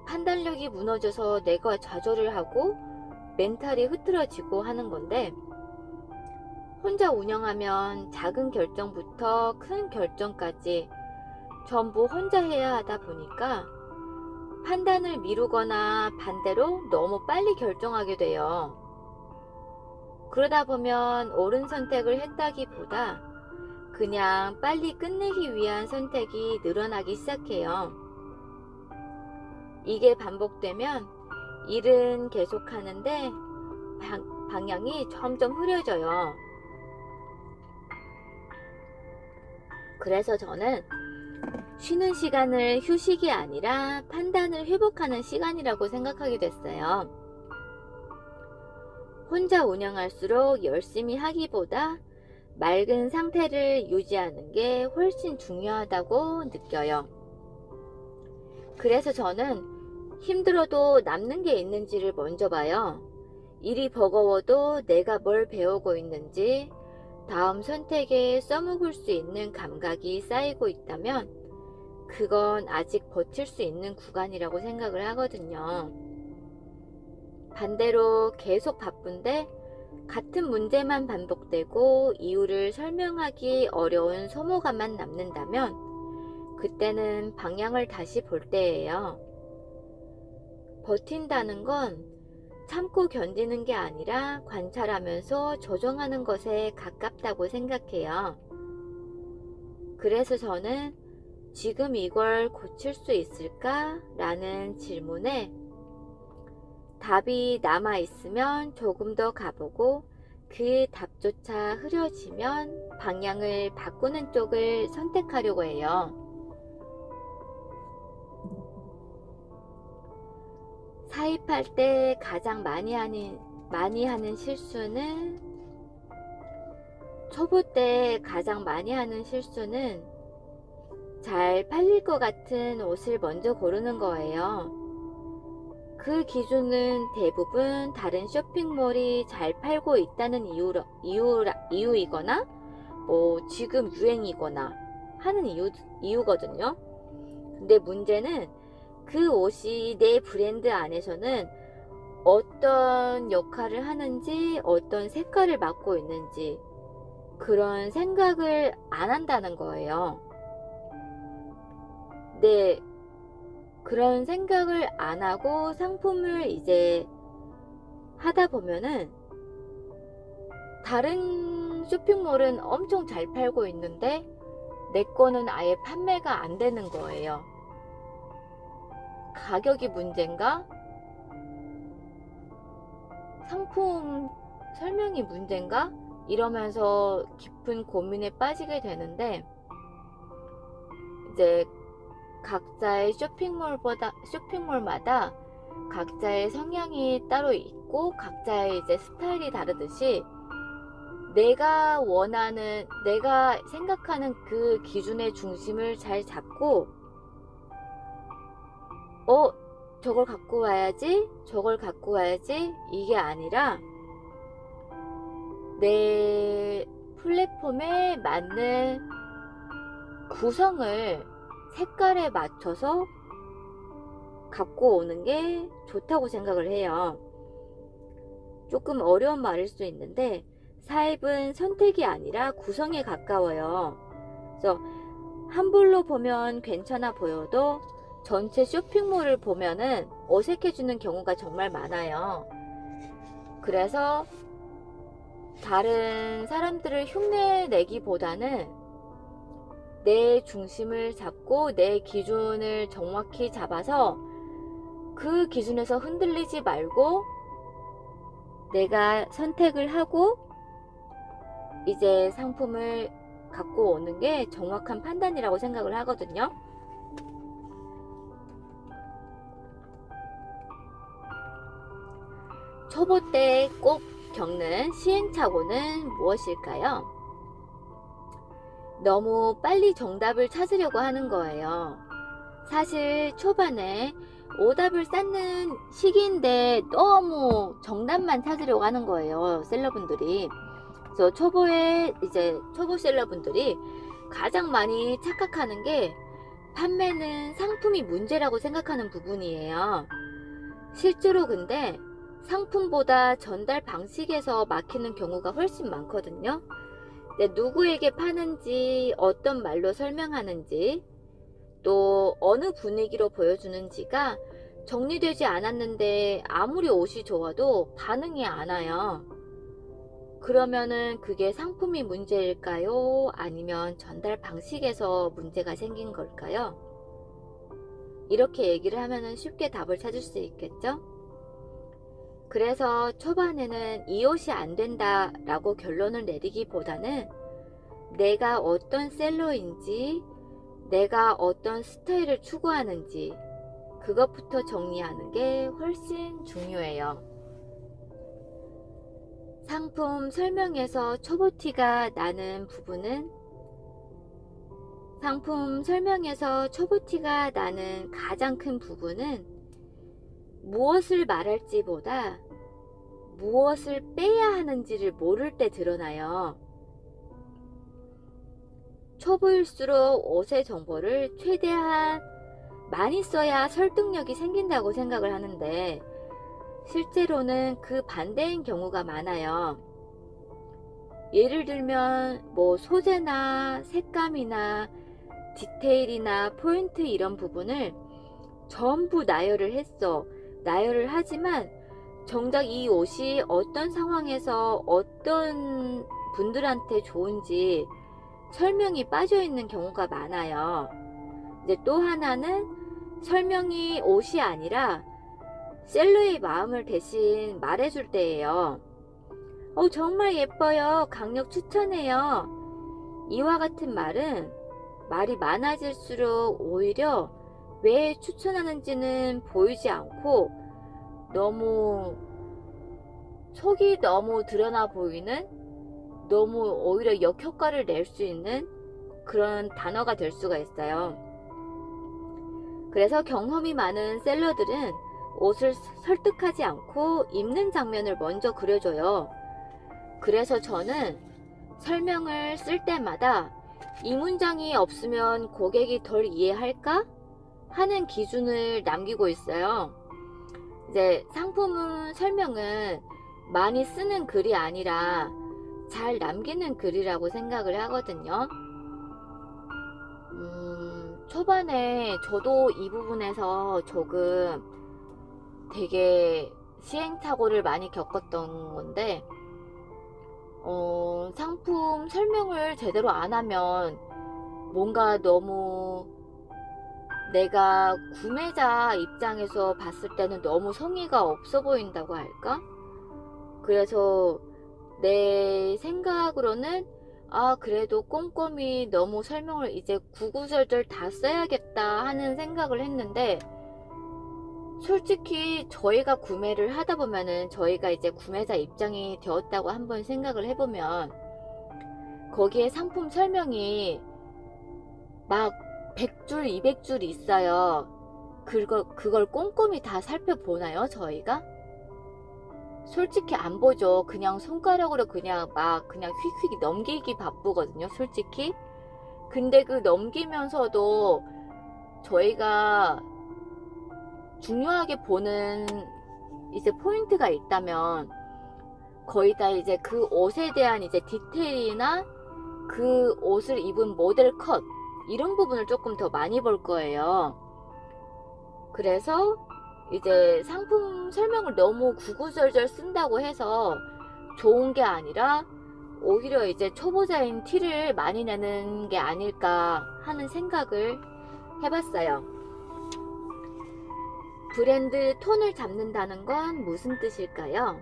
판단력이 무너져서 내가 좌절을 하고 멘탈이 흐트러지고 하는 건데, 혼자 운영하면 작은 결정부터 큰 결정까지 전부 혼자 해야 하다 보니까 판단을 미루거나 반대로 너무 빨리 결정하게 돼요. 그러다 보면 옳은 선택을 했다기보다 그냥 빨리 끝내기 위한 선택이 늘어나기 시작해요. 이게 반복되면 일은 계속하는데 방향이 점점 흐려져요. 그래서 저는 쉬는 시간을 휴식이 아니라 판단을 회복하는 시간이라고 생각하게 됐어요. 혼자 운영할수록 열심히 하기보다 맑은 상태를 유지하는 게 훨씬 중요하다고 느껴요. 그래서 저는 힘들어도 남는 게 있는지를 먼저 봐요. 일이 버거워도 내가 뭘 배우고 있는지, 다음 선택에 써먹을 수 있는 감각이 쌓이고 있다면 그건 아직 버틸 수 있는 구간이라고 생각을 하거든요. 반대로 계속 바쁜데 같은 문제만 반복되고 이유를 설명하기 어려운 소모감만 남는다면 그때는 방향을 다시 볼 때예요. 버틴다는 건 참고 견디는 게 아니라 관찰하면서 조정하는 것에 가깝다고 생각해요. 그래서 저는 지금 이걸 고칠 수 있을까? 라는 질문에 답이 남아있으면 조금 더 가보고 그 답조차 흐려지면 방향을 바꾸는 쪽을 선택하려고 해요. 사입할 때 가장 많이 하는 실수는 초보 때 가장 많이 하는 실수는 잘 팔릴 것 같은 옷을 먼저 고르는 거예요. 그 기준은 대부분 다른 쇼핑몰이 잘 팔고 있다는 이유이거나 지금 유행이거나 하는 이유거든요. 근데 문제는 그 옷이 내 브랜드 안에서는 어떤 역할을 하는지, 어떤 색깔을 맡고 있는지 그런 생각을 안 한다는 거예요. 네, 그런 생각을 안 하고 상품을 이제 하다 보면은 다른 쇼핑몰은 엄청 잘 팔고 있는데 내 거는 아예 판매가 안 되는 거예요. 가격이 문제인가? 상품 설명이 문제인가? 이러면서 깊은 고민에 빠지게 되는데 이제 각자의 쇼핑몰마다 각자의 성향이 따로 있고 각자의 이제 스타일이 다르듯이 내가 생각하는 그 기준의 중심을 잘 잡고 저걸 갖고 와야지 이게 아니라 내 플랫폼에 맞는 구성을 색깔에 맞춰서 갖고 오는 게 좋다고 생각을 해요. 조금 어려운 말일 수 있는데 사입은 선택이 아니라 구성에 가까워요. 그래서 한 볼로 보면 괜찮아 보여도 전체 쇼핑몰을 보면은 어색해지는 경우가 정말 많아요. 그래서 다른 사람들을 흉내내기보다는 내 중심을 잡고 내 기준을 정확히 잡아서 그 기준에서 흔들리지 말고 내가 선택을 하고 이제 상품을 갖고 오는 게 정확한 판단이라고 생각을 하거든요. 초보 때 꼭 겪는 시행착오는 무엇일까요? 너무 빨리 정답을 찾으려고 하는 거예요. 사실 초반에 오답을 쌓는 시기인데 너무 정답만 찾으려고 하는 거예요, 셀러분들이. 그래서 초보 셀러분들이 가장 많이 착각하는 게 판매는 상품이 문제라고 생각하는 부분이에요. 실제로 근데 상품보다 전달 방식에서 막히는 경우가 훨씬 많거든요. 누구에게 파는지, 어떤 말로 설명하는지, 또 어느 분위기로 보여주는지가 정리되지 않았는데 아무리 옷이 좋아도 반응이 안 와요. 그러면은 그게 상품이 문제일까요? 아니면 전달 방식에서 문제가 생긴 걸까요? 이렇게 얘기를 하면은 쉽게 답을 찾을 수 있겠죠? 그래서 초반에는 이 옷이 안 된다 라고 결론을 내리기보다는 내가 어떤 셀러인지, 내가 어떤 스타일을 추구하는지 그것부터 정리하는 게 훨씬 중요해요. 상품 설명에서 초보티가 나는 부분은 가장 큰 부분은 무엇을 말할지보다 무엇을 빼야 하는지를 모를 때 드러나요. 초보일수록 옷의 정보를 최대한 많이 써야 설득력이 생긴다고 생각을 하는데 실제로는 그 반대인 경우가 많아요. 예를 들면 뭐 소재나 색감이나 디테일이나 포인트 이런 부분을 전부 나열을 했어. 나열을 하지만 정작 이 옷이 어떤 상황에서 어떤 분들한테 좋은지 설명이 빠져 있는 경우가 많아요. 이제 또 하나는 설명이 옷이 아니라 셀러의 마음을 대신 말해줄 때예요. 정말 예뻐요. 강력 추천해요. 이와 같은 말은 말이 많아질수록 오히려 왜 추천하는지는 보이지 않고 속이 너무 드러나 보이는, 너무 오히려 역효과를 낼 수 있는 그런 단어가 될 수가 있어요. 그래서 경험이 많은 셀러들은 옷을 설득하지 않고 입는 장면을 먼저 그려줘요. 그래서 저는 설명을 쓸 때마다 이 문장이 없으면 고객이 덜 이해할까? 하는 기준을 남기고 있어요. 이제 상품 설명은 많이 쓰는 글이 아니라 잘 남기는 글이라고 생각을 하거든요. 초반에 저도 이 부분에서 조금 되게 시행착오를 많이 겪었던 건데, 상품 설명을 제대로 안 하면 뭔가 너무 내가 구매자 입장에서 봤을 때는 너무 성의가 없어 보인다고 할까? 그래서 내 생각으로는 그래도 꼼꼼히 너무 설명을 이제 구구절절 다 써야겠다 하는 생각을 했는데, 솔직히 저희가 구매를 하다 보면은 저희가 이제 구매자 입장이 되었다고 한번 생각을 해보면 거기에 상품 설명이 막 100줄, 200줄 있어요. 그걸 꼼꼼히 다 살펴보나요, 저희가? 솔직히 안 보죠. 그냥 손가락으로 그냥 휙휙 넘기기 바쁘거든요, 솔직히. 근데 그 넘기면서도 저희가 중요하게 보는 이제 포인트가 있다면 거의 다 이제 그 옷에 대한 이제 디테일이나 그 옷을 입은 모델 컷 이런 부분을 조금 더 많이 볼 거예요. 그래서 이제 상품 설명을 너무 구구절절 쓴다고 해서 좋은 게 아니라 오히려 이제 초보자인 티를 많이 내는 게 아닐까 하는 생각을 해봤어요. 브랜드 톤을 잡는다는 건 무슨 뜻일까요?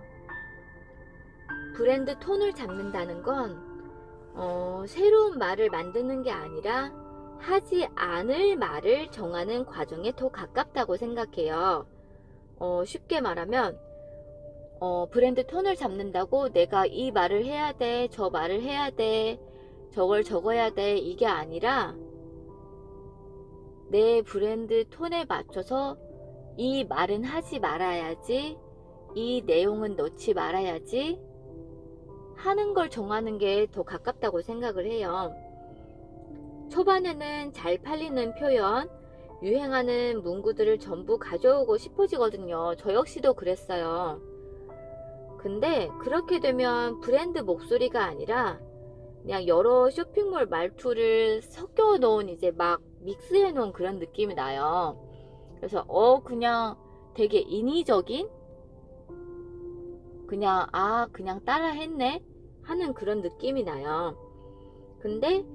브랜드 톤을 잡는다는 건 새로운 말을 만드는 게 아니라 하지 않을 말을 정하는 과정에 더 가깝다고 생각해요. 쉽게 말하면 브랜드 톤을 잡는다고 내가 이 말을 해야 돼, 저 말을 해야 돼, 저걸 적어야 돼, 이게 아니라 내 브랜드 톤에 맞춰서 이 말은 하지 말아야지, 이 내용은 넣지 말아야지 하는 걸 정하는 게 더 가깝다고 생각을 해요. 초반에는 잘 팔리는 표현, 유행하는 문구들을 전부 가져오고 싶어지거든요. 저 역시도 그랬어요. 근데 그렇게 되면 브랜드 목소리가 아니라 그냥 여러 쇼핑몰 말투를 섞여 놓은 이제 막 믹스해 놓은 그런 느낌이 나요. 그래서 그냥 되게 인위적인, 그냥 그냥 따라 했네 하는 그런 느낌이 나요. 근데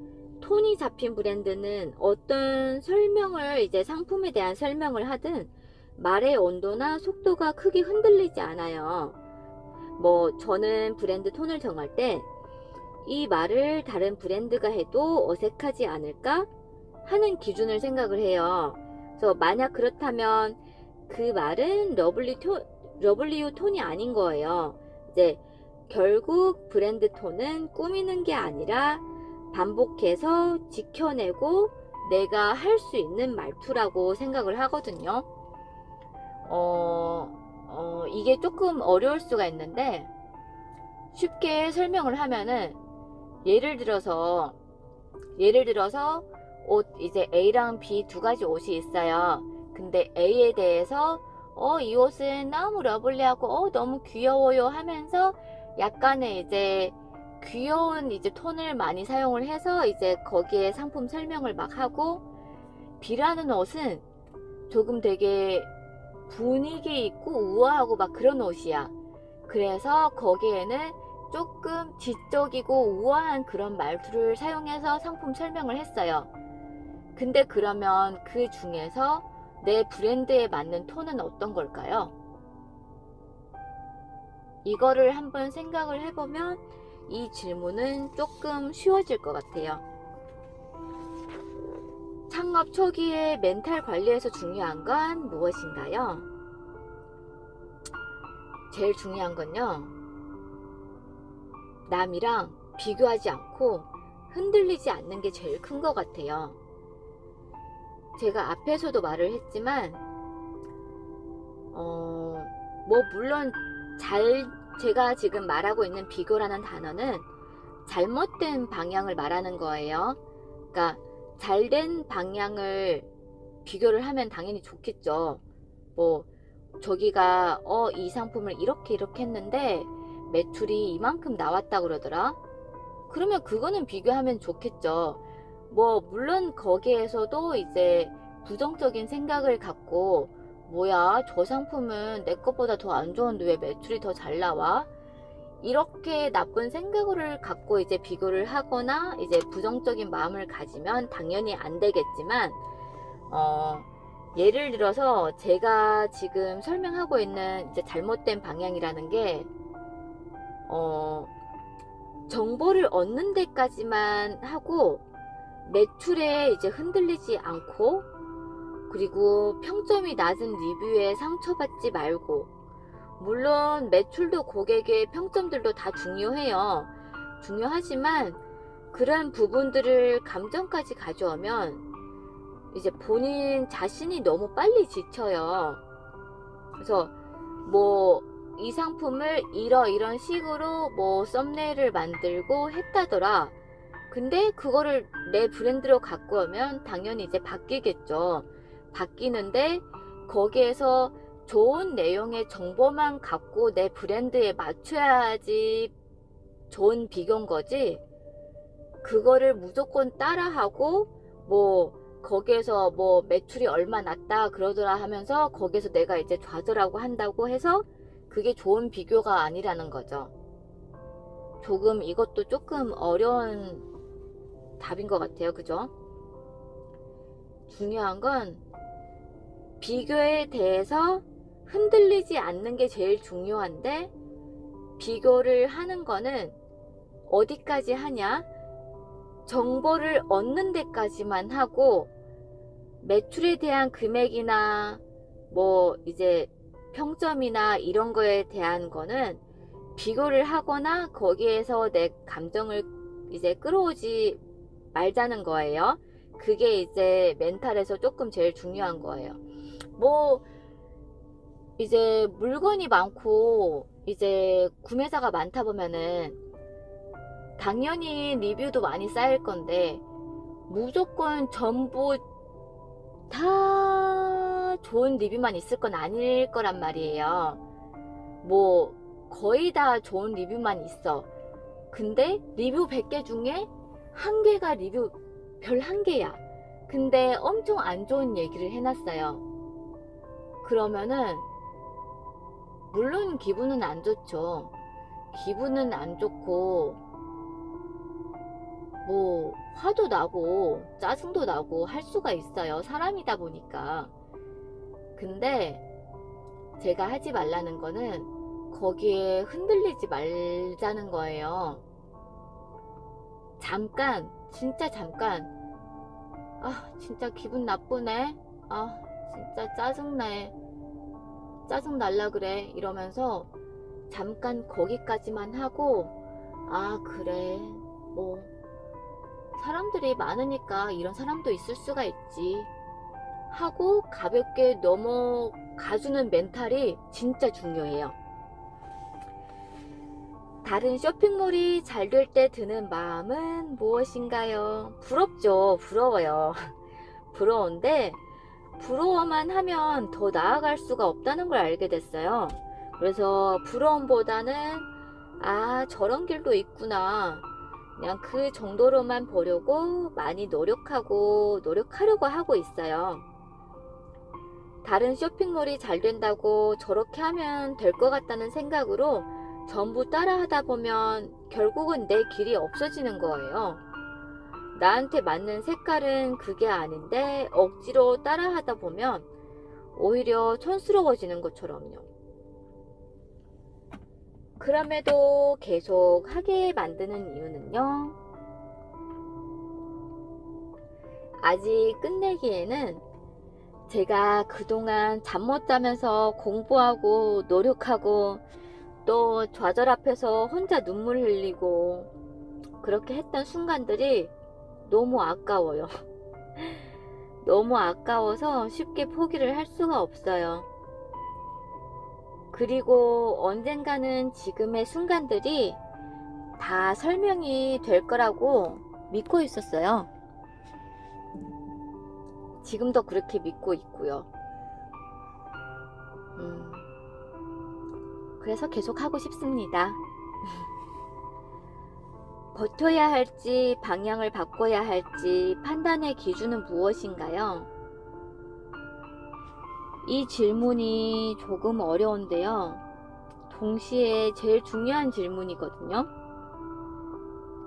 톤이 잡힌 브랜드는 어떤 설명을, 이제 상품에 대한 설명을 하든 말의 온도나 속도가 크게 흔들리지 않아요. 뭐 저는 브랜드 톤을 정할 때 이 말을 다른 브랜드가 해도 어색하지 않을까 하는 기준을 생각을 해요. 그래서 만약 그렇다면 그 말은 러블리유 톤이 아닌 거예요. 이제 결국 브랜드 톤은 꾸미는 게 아니라 반복해서 지켜내고 내가 할 수 있는 말투라고 생각을 하거든요. 이게 조금 어려울 수가 있는데 쉽게 설명을 하면은, 예를 들어서 옷, 이제 A랑 B 두 가지 옷이 있어요. 근데 A에 대해서 이 옷은 너무 러블리하고 너무 귀여워요 하면서 약간의 이제 귀여운 이제 톤을 많이 사용을 해서 이제 거기에 상품 설명을 막 하고, B라는 옷은 조금 되게 분위기 있고 우아하고 막 그런 옷이야. 그래서 거기에는 조금 지적이고 우아한 그런 말투를 사용해서 상품 설명을 했어요. 근데 그러면 그 중에서 내 브랜드에 맞는 톤은 어떤 걸까요? 이거를 한번 생각을 해보면 이 질문은 조금 쉬워질 것 같아요. 창업 초기에 멘탈 관리에서 중요한 건 무엇인가요? 제일 중요한 건요, 남이랑 비교하지 않고 흔들리지 않는 게 제일 큰 것 같아요. 제가 앞에서도 말을 했지만 뭐 물론 제가 지금 말하고 있는 비교라는 단어는 잘못된 방향을 말하는 거예요. 그러니까 잘된 방향을 비교를 하면 당연히 좋겠죠. 뭐 저기가 이 상품을 이렇게 했는데 매출이 이만큼 나왔다 그러더라. 그러면 그거는 비교하면 좋겠죠. 뭐 물론 거기에서도 이제 부정적인 생각을 갖고, 뭐야 저 상품은 내 것보다 더 안 좋은데 왜 매출이 더 잘 나와? 이렇게 나쁜 생각을 갖고 이제 비교를 하거나 이제 부정적인 마음을 가지면 당연히 안 되겠지만, 예를 들어서 제가 지금 설명하고 있는 이제 잘못된 방향이라는 게 정보를 얻는 데까지만 하고 매출에 이제 흔들리지 않고, 그리고 평점이 낮은 리뷰에 상처받지 말고, 물론 매출도 고객의 평점들도 다 중요해요. 중요하지만 그런 부분들을 감정까지 가져오면 이제 본인 자신이 너무 빨리 지쳐요. 그래서 뭐 이 상품을 이런 식으로 뭐 썸네일을 만들고 했다더라. 근데 그거를 내 브랜드로 갖고 오면 당연히 이제 바뀌겠죠. 바뀌는데 거기에서 좋은 내용의 정보만 갖고 내 브랜드에 맞춰야지 좋은 비교인 거지. 그거를 무조건 따라하고 뭐 거기에서 뭐 매출이 얼마 났다 그러더라 하면서 거기에서 내가 이제 좌절하고 한다고 해서 그게 좋은 비교가 아니라는 거죠. 조금 이것도 조금 어려운 답인 것 같아요. 그죠? 중요한 건 비교에 대해서 흔들리지 않는 게 제일 중요한데, 비교를 하는 거는 어디까지 하냐? 정보를 얻는 데까지만 하고, 매출에 대한 금액이나 뭐 이제 평점이나 이런 거에 대한 거는 비교를 하거나 거기에서 내 감정을 이제 끌어오지 말자는 거예요. 그게 이제 멘탈에서 조금 제일 중요한 거예요. 뭐 이제 물건이 많고 이제 구매자가 많다 보면은 당연히 리뷰도 많이 쌓일 건데, 무조건 전부 다 좋은 리뷰만 있을 건 아닐 거란 말이에요. 뭐 거의 다 좋은 리뷰만 있어. 근데 리뷰 100개 중에 한 개가 리뷰 별 한 개야. 근데 엄청 안 좋은 얘기를 해놨어요. 그러면은 물론 기분은 안 좋죠. 기분은 안 좋고 뭐 화도 나고 짜증도 나고 할 수가 있어요. 사람이다 보니까. 근데 제가 하지 말라는 거는 거기에 흔들리지 말자는 거예요. 잠깐, 진짜 잠깐, 아 진짜 기분 나쁘네, 아 진짜 짜증내, 짜증 날라 그래 이러면서 잠깐 거기까지만 하고, 아 그래 뭐 사람들이 많으니까 이런 사람도 있을 수가 있지 하고 가볍게 넘어가주는 멘탈이 진짜 중요해요. 다른 쇼핑몰이 잘 될 때 드는 마음은 무엇인가요? 부럽죠. 부러워요. 부러운데 부러워만 하면 더 나아갈 수가 없다는 걸 알게 됐어요. 그래서 부러움보다는 아 저런 길도 있구나, 그냥 그 정도로만 보려고 많이 노력하려고 하고 있어요. 다른 쇼핑몰이 잘 된다고 저렇게 하면 될 것 같다는 생각으로 전부 따라 하다 보면 결국은 내 길이 없어지는 거예요. 나한테 맞는 색깔은 그게 아닌데 억지로 따라 하다 보면 오히려 촌스러워지는 것처럼요. 그럼에도 계속 하게 만드는 이유는요, 아직 끝내기에는 제가 그동안 잠 못 자면서 공부하고 노력하고 또 좌절 앞에서 혼자 눈물 흘리고 그렇게 했던 순간들이 너무 아까워요. 너무 아까워서 쉽게 포기를 할 수가 없어요. 그리고 언젠가는 지금의 순간들이 다 설명이 될 거라고 믿고 있었어요. 지금도 그렇게 믿고 있고요. 그래서 계속 하고 싶습니다. 버텨야 할지 방향을 바꿔야 할지 판단의 기준은 무엇인가요? 이 질문이 조금 어려운데요. 동시에 제일 중요한 질문이거든요.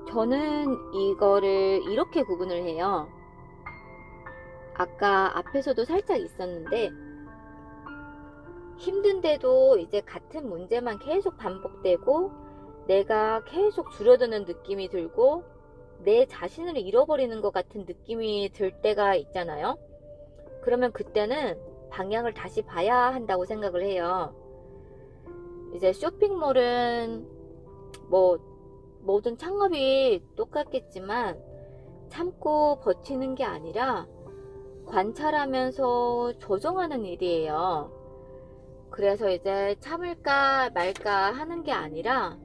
저는 이거를 이렇게 구분을 해요. 아까 앞에서도 살짝 있었는데, 힘든데도 이제 같은 문제만 계속 반복되고 내가 계속 줄어드는 느낌이 들고 내 자신을 잃어버리는 것 같은 느낌이 들 때가 있잖아요. 그러면 그때는 방향을 다시 봐야 한다고 생각을 해요. 이제 쇼핑몰은 뭐 모든 창업이 똑같겠지만 참고 버티는 게 아니라 관찰하면서 조정하는 일이에요. 그래서 이제 참을까 말까 하는 게 아니라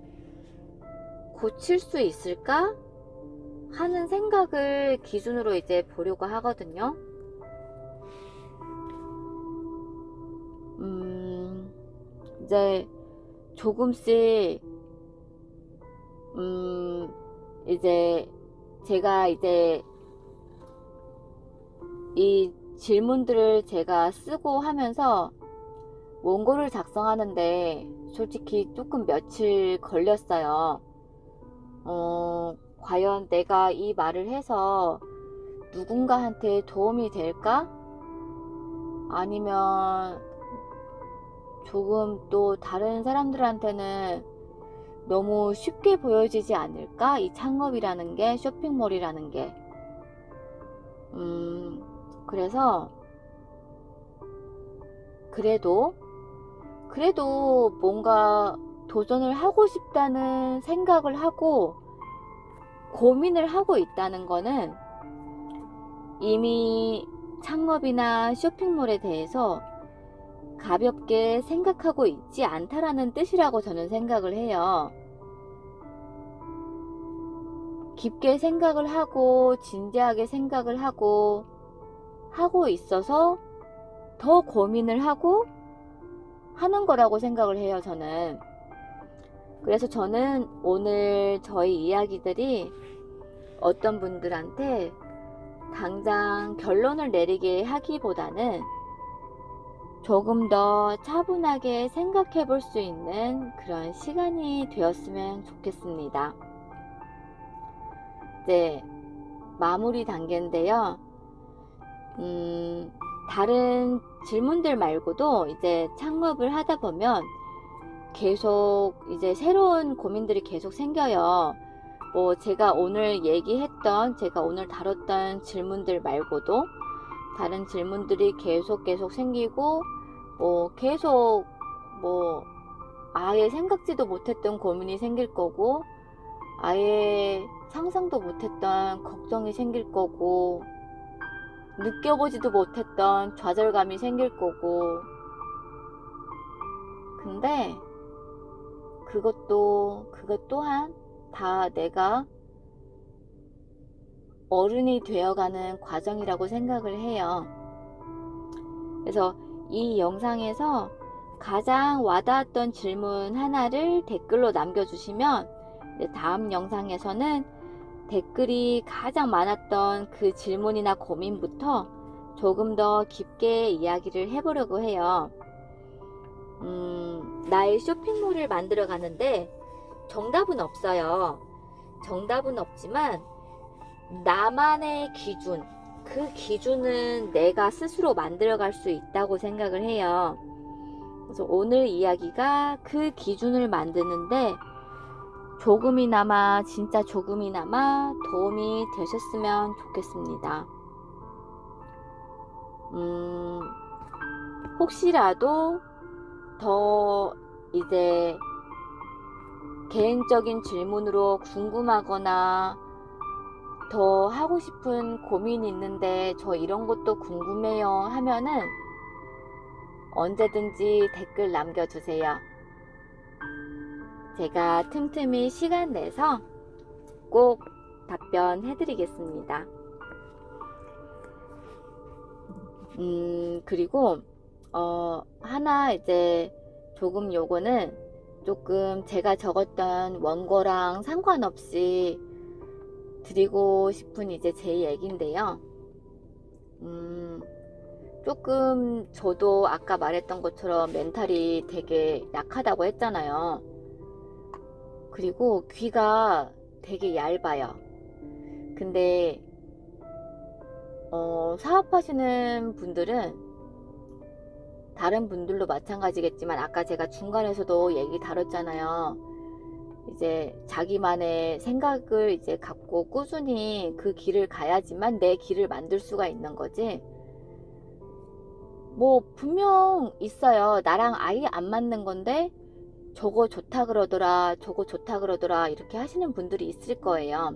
고칠 수 있을까 하는 생각을 기준으로 이제 보려고 하거든요. 이제 조금씩 이제 제가 이제 이 질문들을 제가 쓰고 하면서 원고를 작성하는데 솔직히 조금 며칠 걸렸어요. 과연 내가 이 말을 해서 누군가한테 도움이 될까? 아니면 조금 또 다른 사람들한테는 너무 쉽게 보여지지 않을까? 이 창업이라는 게, 쇼핑몰이라는 게. 그래서 그래도 뭔가 도전을 하고 싶다는 생각을 하고 고민을 하고 있다는 거는 이미 창업이나 쇼핑몰에 대해서 가볍게 생각하고 있지 않다라는 뜻이라고 저는 생각을 해요. 깊게 생각을 하고 진지하게 생각을 하고 있어서 더 고민을 하고 하는 거라고 생각을 해요, 저는. 그래서 저는 오늘 저희 이야기들이 어떤 분들한테 당장 결론을 내리게 하기보다는 조금 더 차분하게 생각해 볼 수 있는 그런 시간이 되었으면 좋겠습니다. 이제 마무리 단계인데요. 다른 질문들 말고도 이제 창업을 하다 보면 계속 이제 새로운 고민들이 계속 생겨요. 뭐 제가 오늘 얘기했던, 제가 오늘 다뤘던 질문들 말고도 다른 질문들이 계속 생기고, 뭐 계속 뭐 아예 생각지도 못했던 고민이 생길 거고, 아예 상상도 못했던 걱정이 생길 거고, 느껴보지도 못했던 좌절감이 생길 거고. 근데 그것 또한 다 내가 어른이 되어가는 과정이라고 생각을 해요. 그래서 이 영상에서 가장 와닿았던 질문 하나를 댓글로 남겨주시면 다음 영상에서는 댓글이 가장 많았던 그 질문이나 고민부터 조금 더 깊게 이야기를 해보려고 해요. 나의 쇼핑몰을 만들어 가는데 정답은 없어요. 정답은 없지만 나만의 기준, 그 기준은 내가 스스로 만들어 갈 수 있다고 생각을 해요. 그래서 오늘 이야기가 그 기준을 만드는데 조금이나마, 진짜 조금이나마 도움이 되셨으면 좋겠습니다. 혹시라도 더 이제 개인적인 질문으로 궁금하거나 더 하고 싶은 고민이 있는데 저 이런 것도 궁금해요 하면은 언제든지 댓글 남겨주세요. 제가 틈틈이 시간 내서 꼭 답변해드리겠습니다. 그리고 하나 이제 조금 요거는 조금 제가 적었던 원고랑 상관없이 드리고 싶은 이제 제 얘기인데요. 조금 저도 아까 말했던 것처럼 멘탈이 되게 약하다고 했잖아요. 그리고 귀가 되게 얇아요. 근데 사업하시는 분들은 다른 분들도 마찬가지겠지만 아까 제가 중간에서도 얘기 다뤘잖아요. 이제 자기만의 생각을 이제 갖고 꾸준히 그 길을 가야지만 내 길을 만들 수가 있는 거지. 뭐 분명 있어요. 나랑 아예 안 맞는 건데 저거 좋다 그러더라, 저거 좋다 그러더라 이렇게 하시는 분들이 있을 거예요.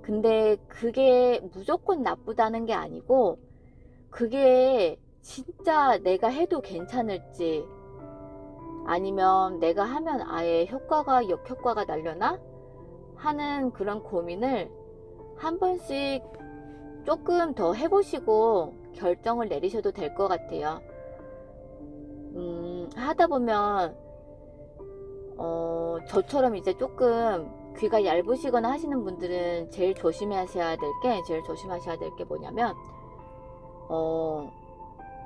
근데 그게 무조건 나쁘다는 게 아니고 그게 진짜 내가 해도 괜찮을지 아니면 내가 하면 아예 효과가 역효과가 날려나 하는 그런 고민을 한 번씩 조금 더 해보시고 결정을 내리셔도 될 것 같아요. 하다 보면 저처럼 이제 조금 귀가 얇으시거나 하시는 분들은 제일 조심하셔야 될 게 뭐냐면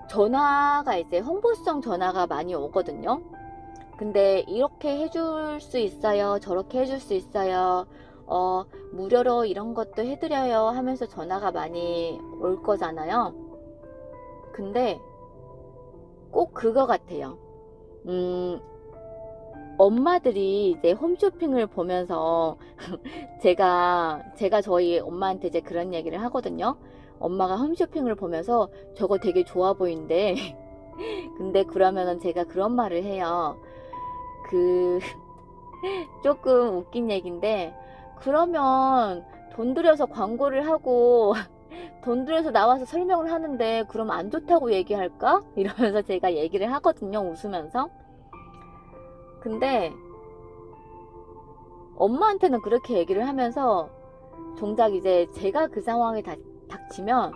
전화가 이제 홍보성 전화가 많이 오거든요. 근데 이렇게 해줄 수 있어요, 저렇게 해줄 수 있어요, 무료로 이런 것도 해드려요 하면서 전화가 많이 올 거잖아요. 근데 꼭 그거 같아요. 엄마들이 이제 홈쇼핑을 보면서 제가 저희 엄마한테 이제 그런 얘기를 하거든요. 엄마가 홈쇼핑을 보면서 저거 되게 좋아 보이는데 근데 그러면은 제가 그런 말을 해요. 조금 웃긴 얘기인데 그러면 돈 들여서 광고를 하고 돈 들여서 나와서 설명을 하는데 그럼 안 좋다고 얘기할까? 이러면서 제가 얘기를 하거든요, 웃으면서. 근데 엄마한테는 그렇게 얘기를 하면서 정작 이제 제가 그 상황에 닥치면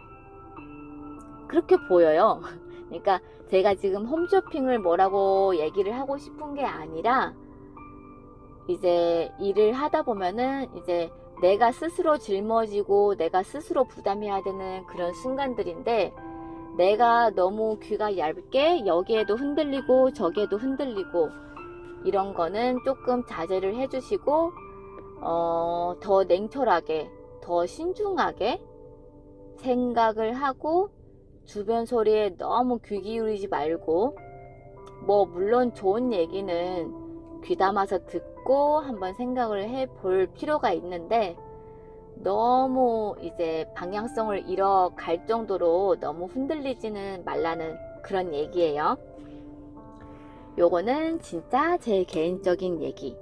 그렇게 보여요. 그러니까 제가 지금 홈쇼핑을 뭐라고 얘기를 하고 싶은 게 아니라 이제 일을 하다 보면은 이제 내가 스스로 짊어지고 내가 스스로 부담해야 되는 그런 순간들인데, 내가 너무 귀가 얇게 여기에도 흔들리고 저기에도 흔들리고 이런 거는 조금 자제를 해주시고, 더 냉철하게, 더 신중하게 생각을 하고 주변 소리에 너무 귀 기울이지 말고, 뭐 물론 좋은 얘기는 귀담아서 듣고 한번 생각을 해 볼 필요가 있는데, 너무 이제 방향성을 잃어갈 정도로 너무 흔들리지는 말라는 그런 얘기예요. 요거는 진짜 제 개인적인 얘기.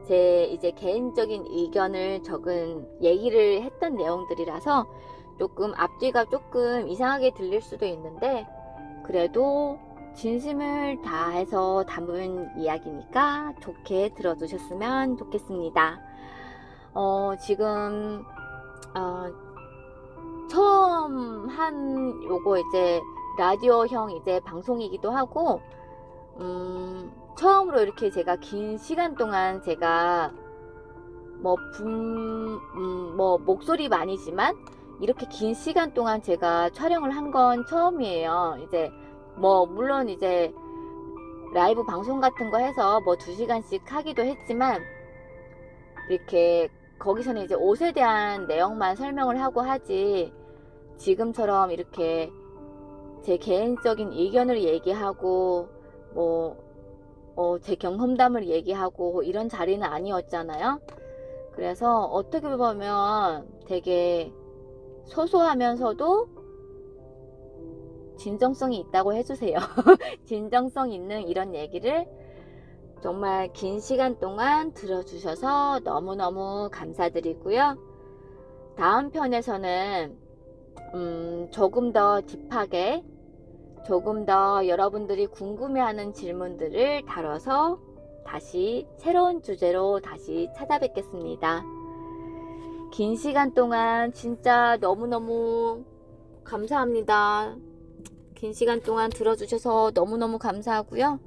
제 이제 개인적인 의견을 적은 얘기를 했던 내용들이라서 조금 앞뒤가 조금 이상하게 들릴 수도 있는데, 그래도 진심을 다해서 담은 이야기니까 좋게 들어주셨으면 좋겠습니다. 지금 처음 한 요거 이제 라디오형 이제 방송이기도 하고, 처음으로 이렇게 제가 긴 시간 동안 제가 뭐 목소리만이지만 이렇게 긴 시간 동안 제가 촬영을 한 건 처음이에요. 이제 뭐 물론 이제 라이브 방송 같은 거 해서 뭐 2시간씩 하기도 했지만, 이렇게 거기서는 이제 옷에 대한 내용만 설명을 하고 하지, 지금처럼 이렇게 제 개인적인 의견을 얘기하고 제 경험담을 얘기하고 이런 자리는 아니었잖아요. 그래서 어떻게 보면 되게 소소하면서도 진정성이 있다고 해주세요. 진정성 있는 이런 얘기를 정말 긴 시간 동안 들어주셔서 너무너무 감사드리고요. 다음 편에서는 조금 더 딥하게, 조금 더 여러분들이 궁금해하는 질문들을 다뤄서 다시 새로운 주제로 다시 찾아뵙겠습니다. 긴 시간 동안 진짜 너무너무 감사합니다. 긴 시간 동안 들어주셔서 너무너무 감사하고요.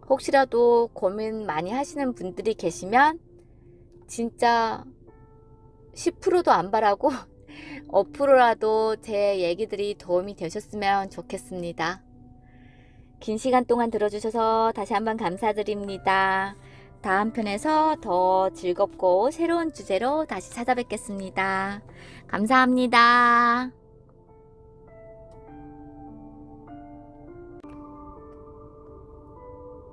혹시라도 고민 많이 하시는 분들이 계시면 진짜 10%도 안 바라고 5%라도 제 얘기들이 도움이 되셨으면 좋겠습니다. 긴 시간 동안 들어주셔서 다시 한번 감사드립니다. 다음 편에서 더 즐겁고 새로운 주제로 다시 찾아뵙겠습니다. 감사합니다.